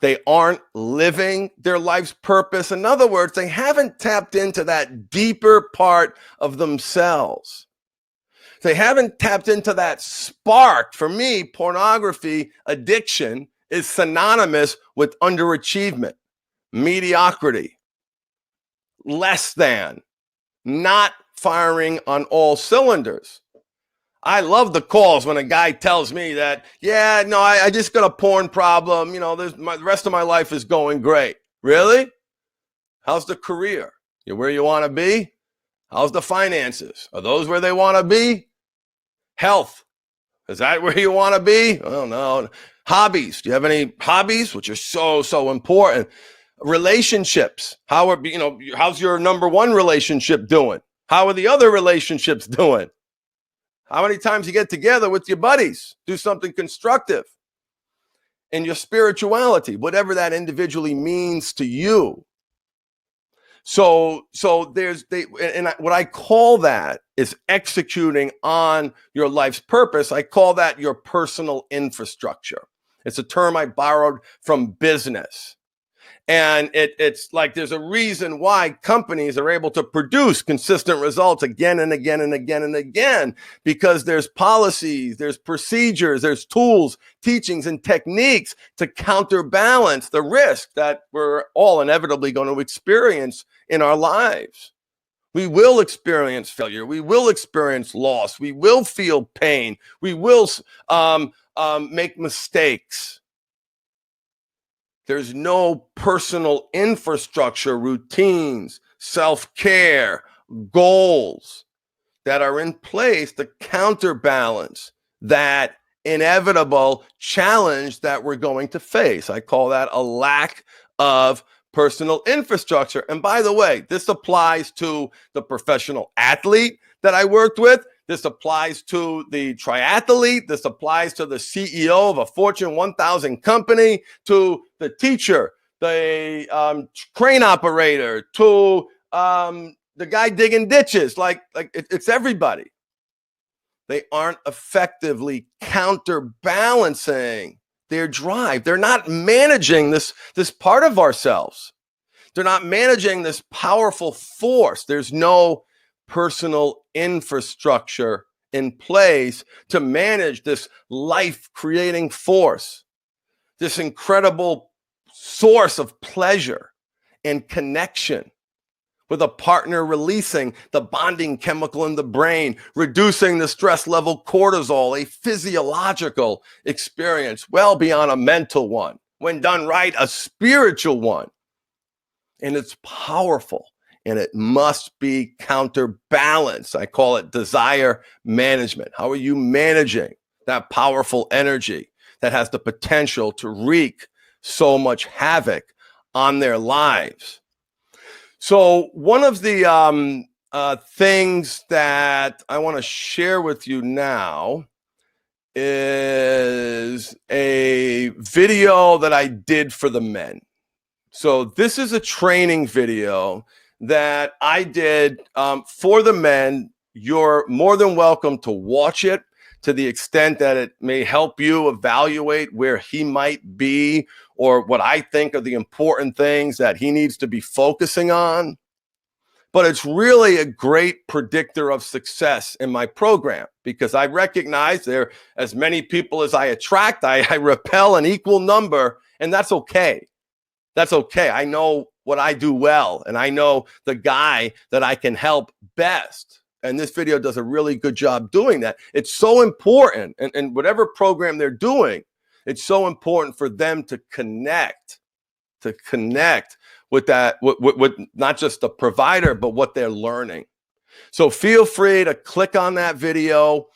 They aren't living their life's purpose. In other words, they haven't tapped into that deeper part of themselves. They haven't tapped into that spark. For me, pornography addiction is synonymous with underachievement, mediocrity, less than, not firing on all cylinders. I love the calls when a guy tells me that, yeah, no, I just got a porn problem. You know, the rest of my life is going great. Really? How's the career? You where you want to be? How's the finances? Are those where they want to be? Health. Is that where you want to be? Oh, no. Hobbies. Do you have any hobbies? Which are so important. Relationships. How's your number one relationship doing? How are the other relationships doing? How many times you get together with your buddies? Do something constructive. And your spirituality, whatever that individually means to you. So what I call that is executing on your life's purpose. I call that your personal infrastructure. It's a term I borrowed from business. And it's like there's a reason why companies are able to produce consistent results again and again and again and again, because there's policies, there's procedures, there's tools, teachings, and techniques to counterbalance the risk that we're all inevitably going to experience in our lives. We will experience failure. We will experience loss. We will feel pain. We will make mistakes. There's no personal infrastructure, routines, self-care, goals that are in place to counterbalance that inevitable challenge that we're going to face. I call that a lack of personal infrastructure. And by the way, this applies to the professional athlete that I worked with. This applies to the triathlete. This applies to the CEO of a Fortune 1000 company, to the teacher, the crane operator, to the guy digging ditches. Like it's everybody. They aren't effectively counterbalancing their drive. They're not managing this part of ourselves. They're not managing this powerful force. There's no personal infrastructure in place to manage this life-creating force, this incredible source of pleasure and connection, with a partner releasing the bonding chemical in the brain, reducing the stress level cortisol, a physiological experience well beyond a mental one. When done right, a spiritual one. And it's powerful. And it must be counterbalanced. I call it desire management. How are you managing that powerful energy that has the potential to wreak so much havoc on their lives? So one of the things that I want to share with you now is a video that I did for the men. So this is a training video that I did for the men. You're more than welcome to watch it to the extent that it may help you evaluate where he might be or what I think are the important things that he needs to be focusing on. But it's really a great predictor of success in my program, because I recognize there as many people as I attract, I repel an equal number, and that's okay. That's okay. I know what I do well, and I know the guy that I can help best. And this video does a really good job doing that. It's so important, and whatever program they're doing, it's so important for them to connect with that, with not just the provider, but what they're learning. So feel free to click on that video,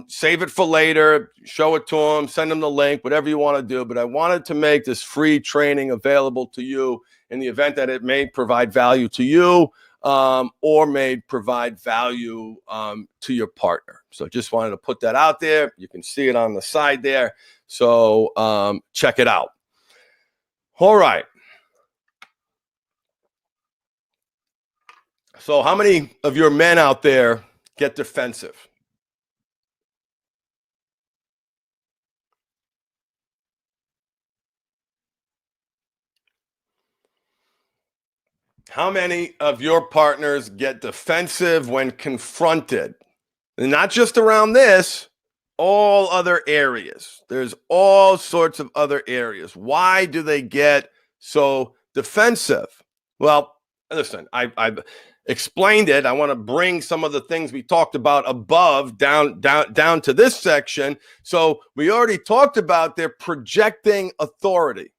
save it for later, show it to them, send them the link, whatever you want to do. But I wanted to make this free training available to you in the event that it may provide value to you, or may provide value to your partner. So just wanted to put that out there. You can see it on the side there. So check it out. All right. So how many of your men out there get defensive? How many of your partners get defensive when confronted? And not just around this, all other areas. There's all sorts of other areas. Why do they get so defensive? Well, listen, I've explained it. I want to bring some of the things we talked about above down to this section. So we already talked about they're projecting authority.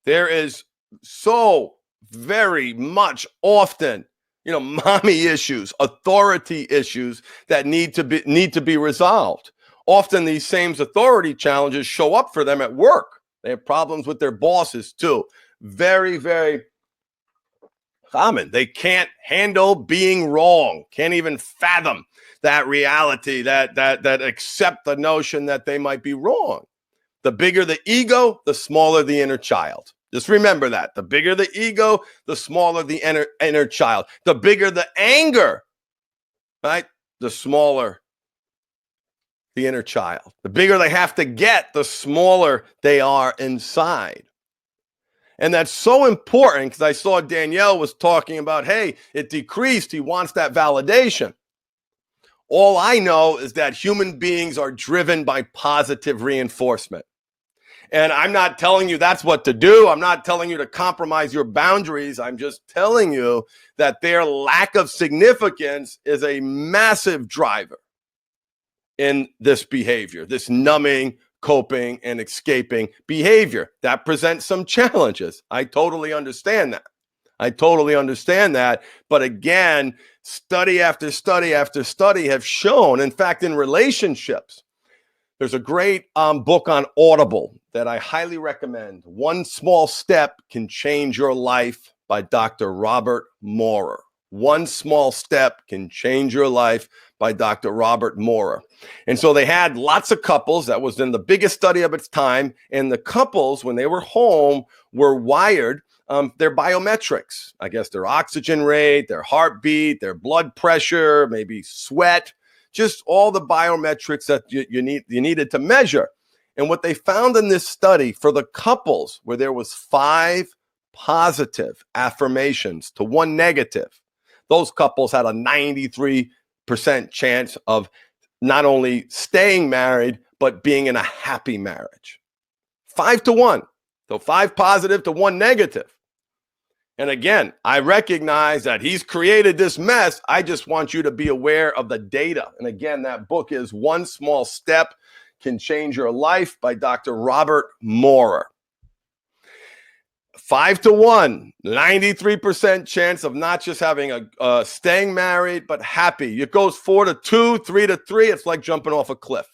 There is so very much often, mommy issues, authority issues that need to be resolved. Often these same authority challenges show up for them at work. They have problems with their bosses too. Very, very common. They can't handle being wrong, can't even fathom that reality, that accept the notion that they might be wrong. The bigger the ego, the smaller the inner child. Just remember that. The bigger the ego, the smaller the inner child. The bigger the anger, right? The smaller the inner child. The bigger they have to get, the smaller they are inside. And that's so important because I saw Danielle was talking about, hey, it decreased. He wants that validation. All I know is that human beings are driven by positive reinforcement. And I'm not telling you that's what to do. I'm not telling you to compromise your boundaries. I'm just telling you that their lack of significance is a massive driver in this behavior, this numbing, coping, and escaping behavior. That presents some challenges. I totally understand that. But again, study after study after study have shown, in fact, in relationships, there's a great book on Audible that I highly recommend. One Small Step Can Change Your Life by Dr. Robert Maurer. One Small Step Can Change Your Life by Dr. Robert Maurer. And so they had lots of couples. That was in the biggest study of its time. And the couples, when they were home, were wired their biometrics. I guess their oxygen rate, their heartbeat, their blood pressure, maybe sweat, just all the biometrics that you needed to measure. And what they found in this study for the couples where there was 5 positive affirmations to 1 negative, those couples had a 93% chance of not only staying married, but being in a happy marriage. 5 to 1. So 5 positive to 1 negative. And again, I recognize that he's created this mess. I just want you to be aware of the data. And again, that book is One Small Step Can Change Your Life by Dr. Robert Maurer. 5 to 1, 93% chance of not just having a staying married, but happy. It goes 4 to 2, 3 to 3. It's like jumping off a cliff.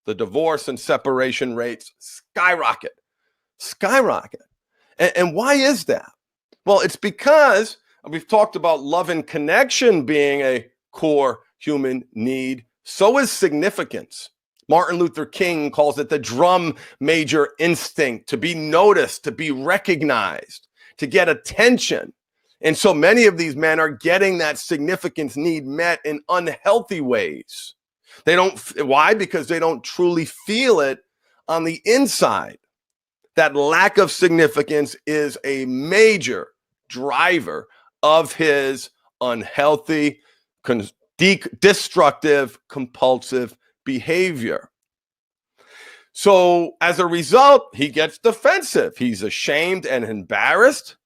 The divorce and separation rates skyrocket. And why is that? Well, it's because we've talked about love and connection being a core human need. So is significance. Martin Luther King calls it the drum major instinct, to be noticed, to be recognized, to get attention. And so many of these men are getting that significance need met in unhealthy ways. Why? Because they don't truly feel it on the inside. That lack of significance is a major driver of his unhealthy, destructive, compulsive behavior. So as a result, he gets defensive. He's ashamed and embarrassed.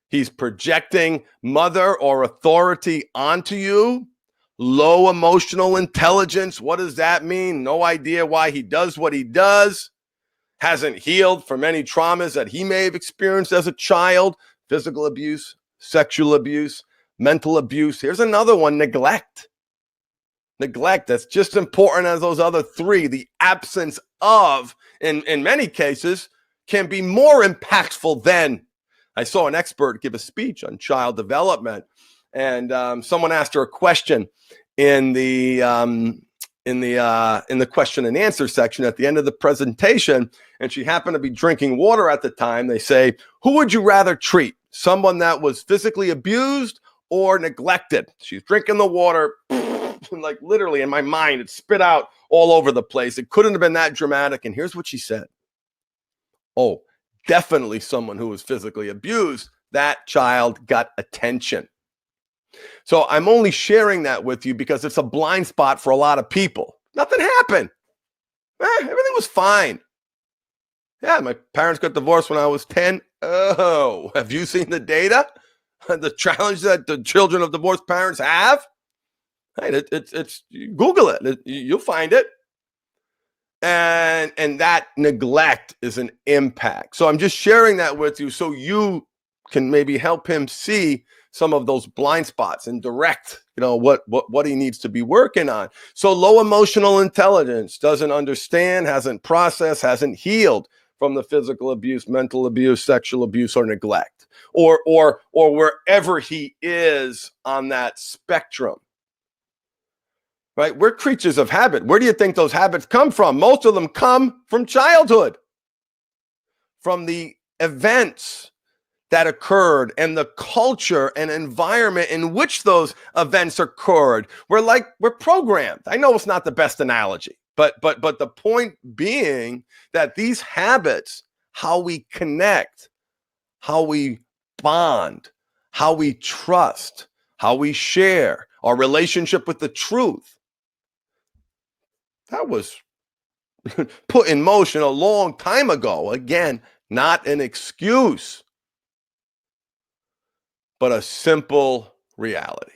He's projecting mother or authority onto you. Low emotional intelligence. What does that mean? No idea why he does what he does. Hasn't healed from any traumas that he may have experienced as a child. Physical abuse, sexual abuse, mental abuse. Here's another one, neglect. Neglect, that's just important as those other three. The absence of, in many cases, can be more impactful than. I saw an expert give a speech on child development, and someone asked her a question in the question and answer section at the end of the presentation, and she happened to be drinking water at the time. They say, who would you rather treat? Someone that was physically abused or neglected? She's drinking the water, like literally in my mind, it spit out all over the place. It couldn't have been that dramatic. And here's what she said. Oh, definitely someone who was physically abused. That child got attention. So I'm only sharing that with you because it's a blind spot for a lot of people. Nothing happened. Everything was fine. Yeah, my parents got divorced when I was 10. Oh, have you seen the data? The challenge that the children of divorced parents have? Hey, it's Google it. You'll find it. And that neglect is an impact. So I'm just sharing that with you so you can maybe help him see some of those blind spots and direct, what he needs to be working on. So low emotional intelligence, doesn't understand, hasn't processed, hasn't healed from the physical abuse, mental abuse, sexual abuse, or neglect, or wherever he is on that spectrum. Right? We're creatures of habit. Where do you think those habits come from? Most of them come from childhood, from the events that occurred and the culture and environment in which those events occurred. We're programmed. I know it's not the best analogy, but the point being that these habits, how we connect, how we bond, how we trust, how we share, our relationship with the truth, that was put in motion a long time ago. Again, not an excuse, but a simple reality.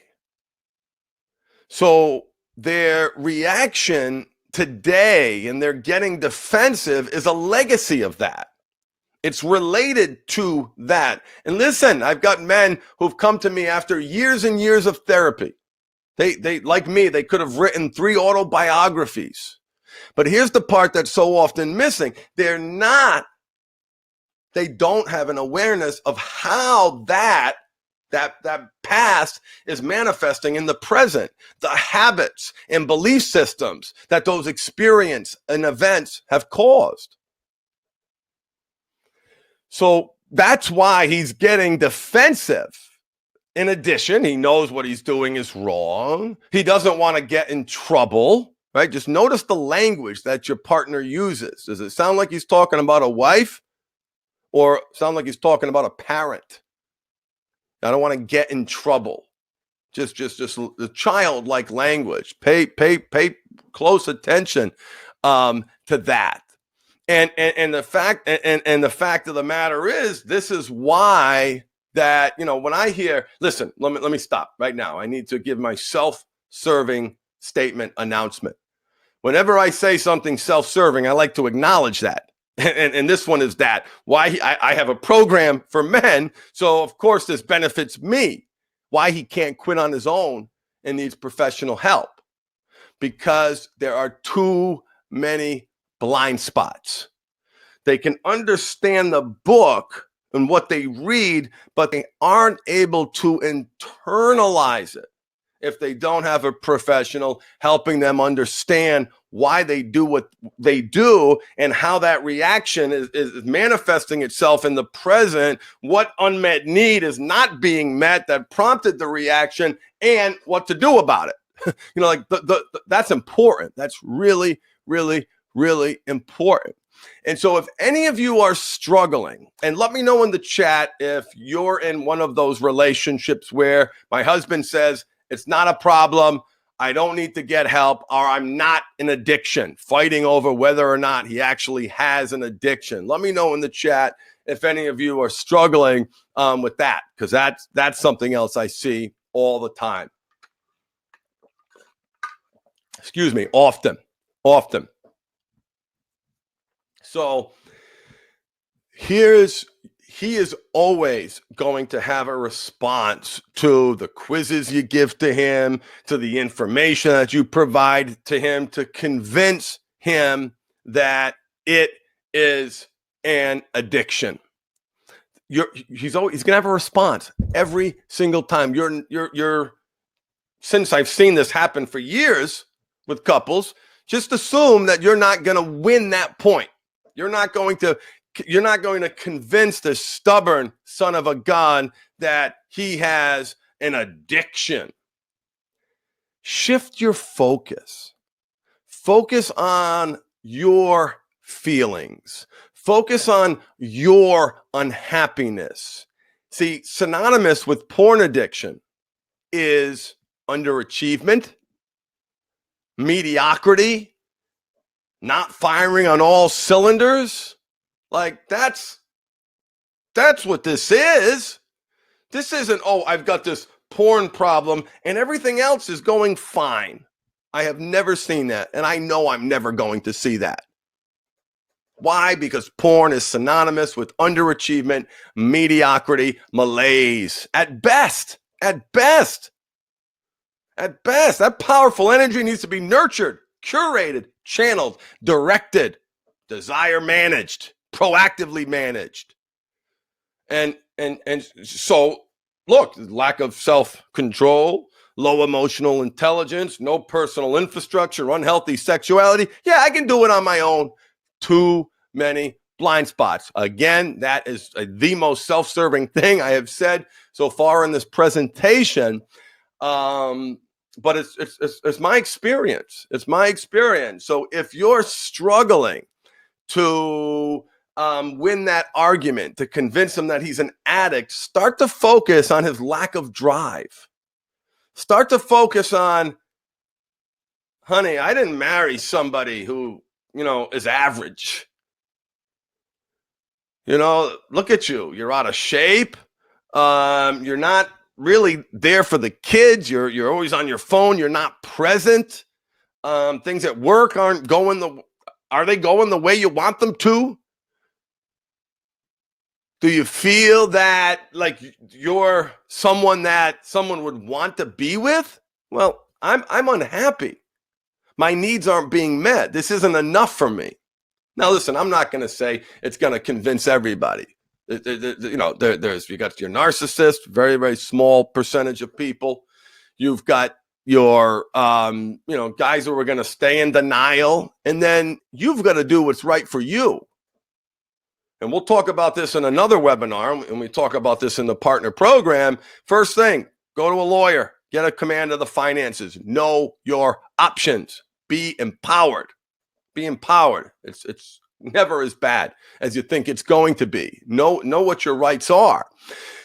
So their reaction today, and they're getting defensive, is a legacy of that. It's related to that. And listen, I've got men who've come to me after years and years of therapy. They like me, they could have written 3 autobiographies. But here's the part that's so often missing. They don't have an awareness of how that past is manifesting in the present, the habits and belief systems that those experiences and events have caused. So that's why he's getting defensive. In addition, he knows what he's doing is wrong. He doesn't want to get in trouble, right? Just notice the language that your partner uses. Does it sound like he's talking about a wife or sound like he's talking about a parent? I don't want to get in trouble. Just the childlike language. Pay close attention to that. And the fact of the matter is, this is why that, when I hear, listen, let me stop right now. I need to give my self-serving statement announcement. Whenever I say something self-serving, I like to acknowledge that. And this one is that. Why I have a program for men, so of course this benefits me. Why he can't quit on his own and needs professional help. Because there are too many blind spots. They can understand the book and what they read, but they aren't able to internalize it if they don't have a professional helping them understand why they do what they do and how that reaction is manifesting itself in the present, what unmet need is not being met that prompted the reaction, and what to do about it. That's important. That's really, really, really important. And so if any of you are struggling, and let me know in the chat if you're in one of those relationships where my husband says, it's not a problem, I don't need to get help, or I'm not in addiction, fighting over whether or not he actually has an addiction. Let me know in the chat if any of you are struggling with that, because that's something else I see all the time. Excuse me, often. So he is always going to have a response to the quizzes you give to him, to the information that you provide to him, to convince him that it is an addiction. He's going to have a response every single time. You're since I've seen this happen for years with couples, just assume that you're not going to win that point. You're not going to convince the stubborn son of a gun that he has an addiction. Shift your focus. Focus on your feelings. Focus on your unhappiness. See, synonymous with porn addiction is underachievement, mediocrity, not firing on all cylinders. Like that's what this is. This isn't, oh, I've got this porn problem and everything else is going fine. I have never seen that, and I know I'm never going to see that. Why? Because porn is synonymous with underachievement, mediocrity, malaise. At best. That powerful energy needs to be nurtured, curated, channeled, directed, desire managed, proactively managed. And so, look, lack of self-control, low emotional intelligence, no personal infrastructure, unhealthy sexuality. Yeah, I can do it on my own. Too many blind spots. Again, that is the most self-serving thing I have said so far in this presentation. But it's my experience. It's my experience. So if you're struggling to win that argument, to convince him that he's an addict, start to focus on his lack of drive. Start to focus on, honey, I didn't marry somebody who, is average. Look at you. You're out of shape. You're not really there for the kids. You're always on your phone. You're not present. Things at work are they going the way you want them to? Do you feel that like you're someone that someone would want to be with? Well, I'm unhappy. My needs aren't being met. This isn't enough for me. Now, listen, I'm not going to say it's going to convince everybody. You got your narcissist, very, very small percentage of people. You've got your, guys who are going to stay in denial. And then you've got to do what's right for you. And we'll talk about this in another webinar, and we talk about this in the partner program. First thing, go to a lawyer, get a command of the finances, know your options, be empowered. Be empowered. It's never as bad as you think it's going to be. Know what your rights are.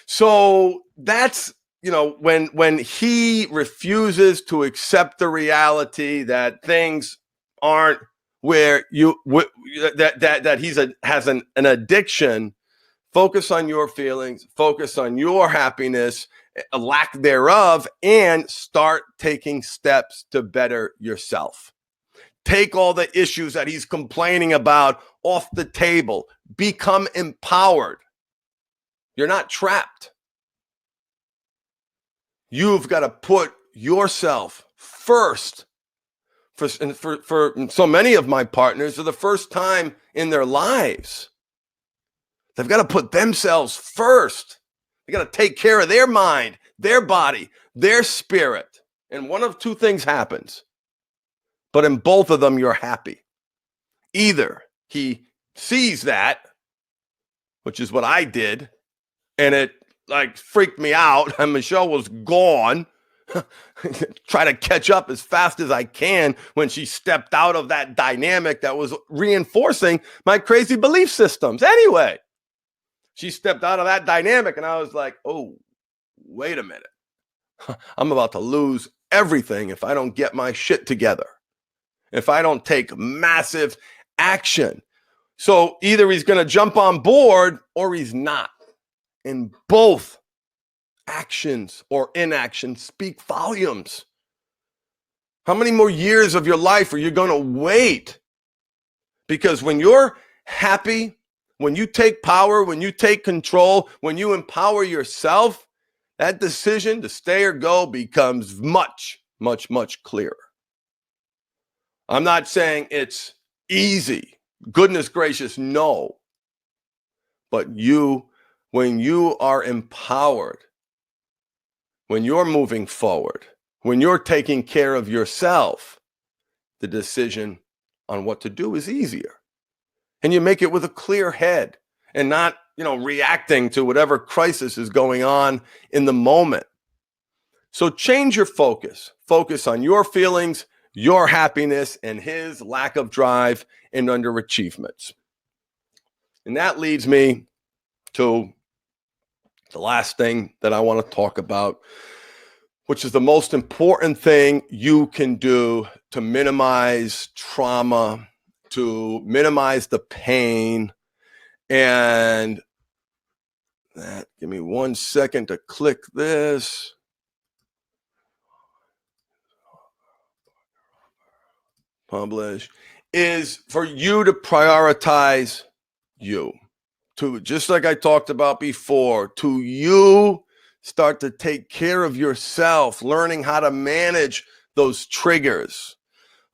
So that's, when he refuses to accept the reality that things aren't where that he has an addiction, focus on your feelings, focus on your happiness, a lack thereof, and start taking steps to better yourself. Take all the issues that he's complaining about off the table. Become empowered. You're not trapped. You've got to put yourself first. For so many of my partners, for the first time in their lives, they've got to put themselves first. They got to take care of their mind, their body, their spirit. And one of two things happens. But in both of them, you're happy. Either he sees that, which is what I did, and it freaked me out, and Michelle was gone. Try to catch up as fast as I can when she stepped out of that dynamic that was reinforcing my crazy belief systems. Anyway, she stepped out of that dynamic, and I was like, oh, wait a minute. I'm about to lose everything if I don't get my shit together, if I don't take massive action. So either he's going to jump on board or he's not. And both actions or inaction speak volumes. How many more years of your life are you going to wait? Because when you're happy, when you take power, when you take control, when you empower yourself, that decision to stay or go becomes much, much, much clearer. I'm not saying it's easy. Goodness gracious, no. But when you are empowered, when you're moving forward, when you're taking care of yourself, the decision on what to do is easier. And you make it with a clear head and not, reacting to whatever crisis is going on in the moment. So change your focus. Focus on your feelings, your happiness, and his lack of drive and underachievements. And that leads me to the last thing that I want to talk about, which is the most important thing you can do to minimize trauma, to minimize the pain. And give me 1 second to click this. Publish. Is for you to prioritize you. To, just like I talked about before, to you start to take care of yourself, learning how to manage those triggers,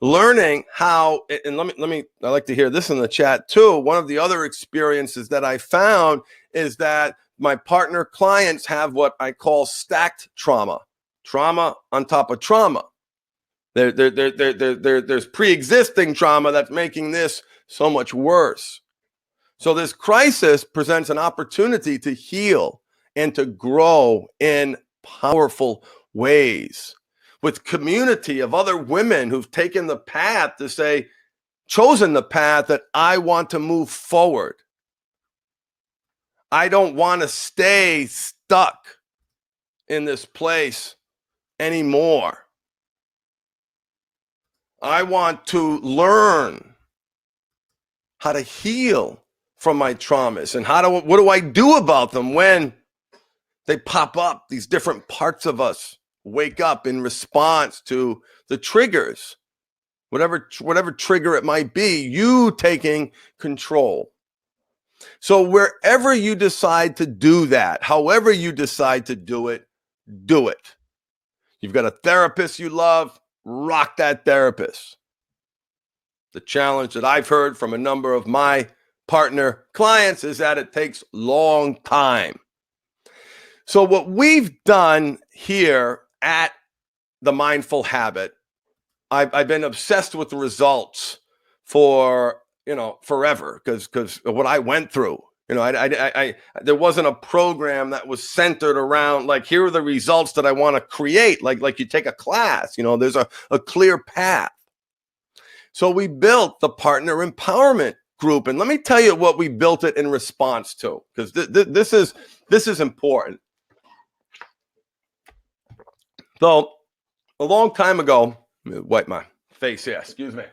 learning how, and I like to hear this in the chat too. One of the other experiences that I found is that my partner clients have what I call stacked trauma on top of trauma. There's pre-existing trauma that's making this so much worse. So this crisis presents an opportunity to heal and to grow in powerful ways with community of other women who've taken the path to say, chosen the path that I want to move forward. I don't want to stay stuck in this place anymore. I want to learn how to heal from my traumas and what do I do about them when they pop up? These different parts of us wake up in response to the triggers, whatever trigger it might be, you taking control. So wherever you decide to do that, however you decide to do it, do it. You've got a therapist you love, rock that therapist. The challenge that I've heard from a number of my partner clients is that it takes long time. So what we've done here at the Mindful Habit, I've been obsessed with the results for, forever because of what I went through. There wasn't a program that was centered around like, here are the results that I want to create. Like you take a class, there's a clear path. So we built the Partner Empowerment Group. And let me tell you what we built it in response to, because this is important. So a long time ago, let me wipe my face here, excuse me.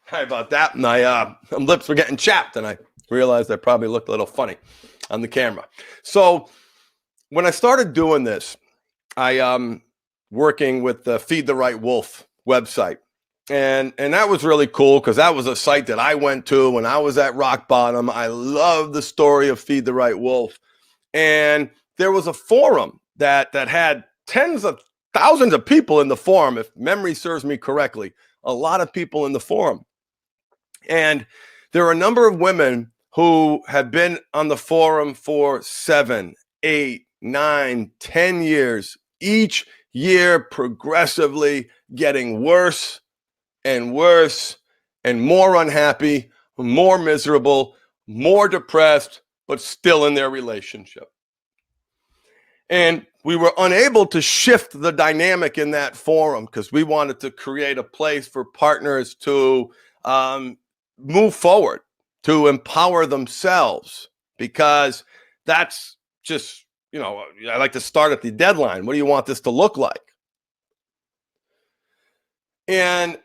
Sorry about that. My lips were getting chapped, and I realized I probably looked a little funny on the camera. So when I started doing this, I working with the Feed the Right Wolf website. And that was really cool because that was a site that I went to when I was at rock bottom. I love the story of Feed the Right Wolf. And there was a forum that had tens of thousands of people in the forum, if memory serves me correctly, a lot of people in the forum. And there are a number of women who have been on the forum for 7, 8, 9, 10 years, each year progressively getting worse and worse and more unhappy, more miserable, more depressed, but still in their relationship. And we were unable to shift the dynamic in that forum because we wanted to create a place for partners to move forward, to empower themselves, because that's just, I like to start at the deadline. What do you want this to look like? And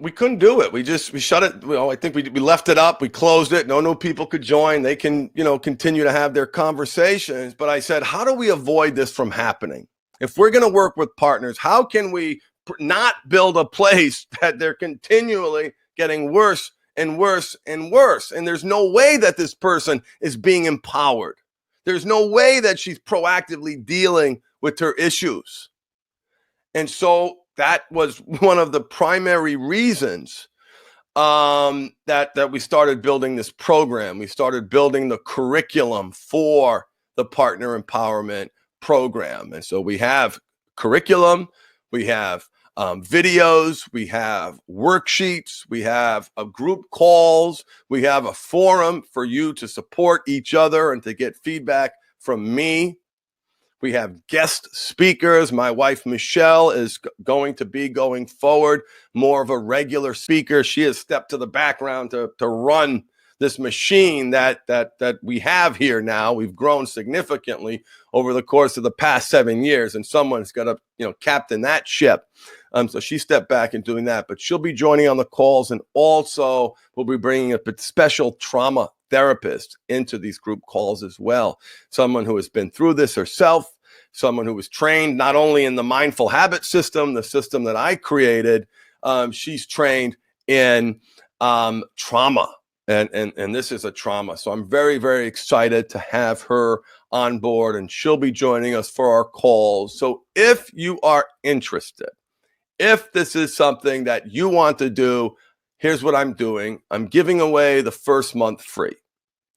we couldn't do it. We shut it. I think we left it up. We closed it. No new people could join. They can, continue to have their conversations. But I said, how do we avoid this from happening? If we're going to work with partners, how can we not build a place that they're continually getting worse and worse and worse? And there's no way that this person is being empowered. There's no way that she's proactively dealing with her issues. And so that was one of the primary reasons that we started building this program. We started building the curriculum for the Partner Empowerment Program. And so we have curriculum, we have videos, we have worksheets, we have a group calls, we have a forum for you to support each other and to get feedback from me. We have guest speakers. My wife, Michelle, is going to be going forward more of a regular speaker. She has stepped to the background to run this machine that we have here now. We've grown significantly over the course of the past 7 years, and someone's got to, captain that ship. So she stepped back in doing that, but she'll be joining on the calls, and also we'll be bringing a special trauma therapist into these group calls as well. Someone who has been through this herself, someone who was trained not only in the mindful habit system, the system that I created, she's trained in trauma. And this is a trauma. So I'm very, very excited to have her on board, and she'll be joining us for our calls. So if you are interested, if this is something that you want to do, here's what I'm doing. I'm giving away the first month free.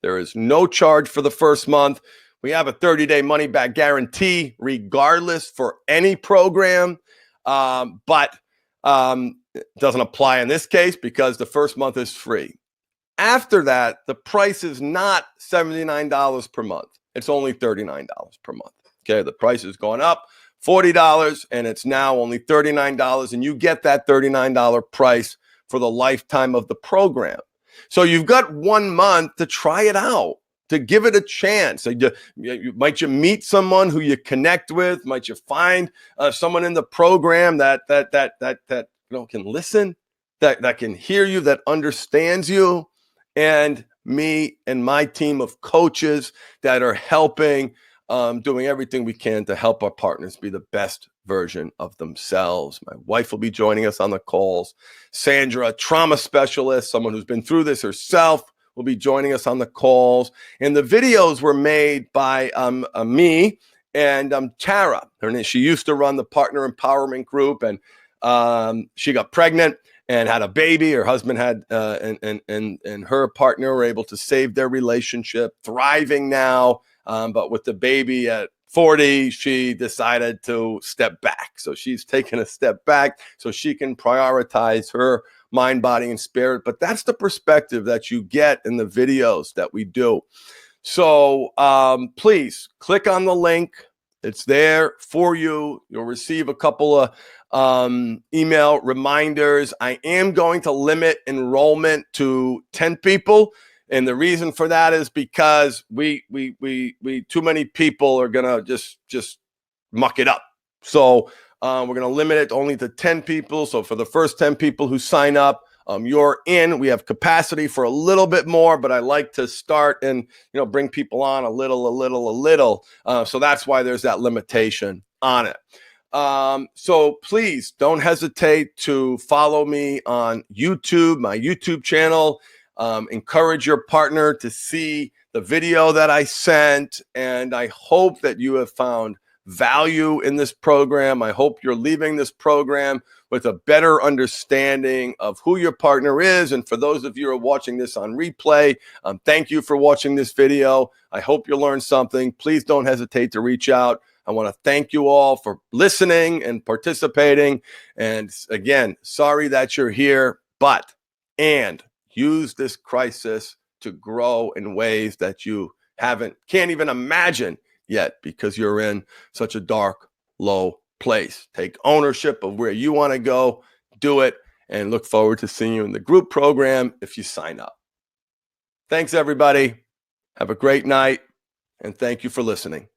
There is no charge for the first month. We have a 30-day money-back guarantee regardless for any program, but it doesn't apply in this case because the first month is free. After that, the price is not $79 per month. It's only $39 per month. Okay, the price is going up. $40, and it's now only $39, and you get that $39 price for the lifetime of the program. So you've got 1 month to try it out, to give it a chance. Might you meet someone who you connect with? Might you find someone in the program that can listen, that can hear you, that understands you, and me and my team of coaches that are helping. Doing everything we can to help our partners be the best version of themselves. My wife will be joining us on the calls. Sandra, a trauma specialist, someone who's been through this herself, will be joining us on the calls. And the videos were made by me and Tara. She used to run the Partner Empowerment Group, and she got pregnant and had a baby. Her husband had and her partner were able to save their relationship, thriving now. But with the baby at 40, she decided to step back. So she's taken a step back so she can prioritize her mind, body, and spirit. But that's the perspective that you get in the videos that we do. So please click on the link. It's there for you. You'll receive a couple of email reminders. I am going to limit enrollment to 10 people. And the reason for that is because we too many people are gonna just muck it up. So we're gonna limit it only to 10 people. So for the first 10 people who sign up, you're in. We have capacity for a little bit more, but I like to start and bring people on a little. So that's why there's that limitation on it. So please don't hesitate to follow me on YouTube, my YouTube channel. Encourage your partner to see the video that I sent, and I hope that you have found value in this program. I hope you're leaving this program with a better understanding of who your partner is. And for those of you who are watching this on replay, thank you for watching this video. I hope you learned something. Please don't hesitate to reach out. I want to thank you all for listening and participating. And again, sorry that you're here, and use this crisis to grow in ways that you can't even imagine yet, because you're in such a dark, low place. Take ownership of where you want to go, do it, and look forward to seeing you in the group program if you sign up. Thanks, everybody. Have a great night, and thank you for listening.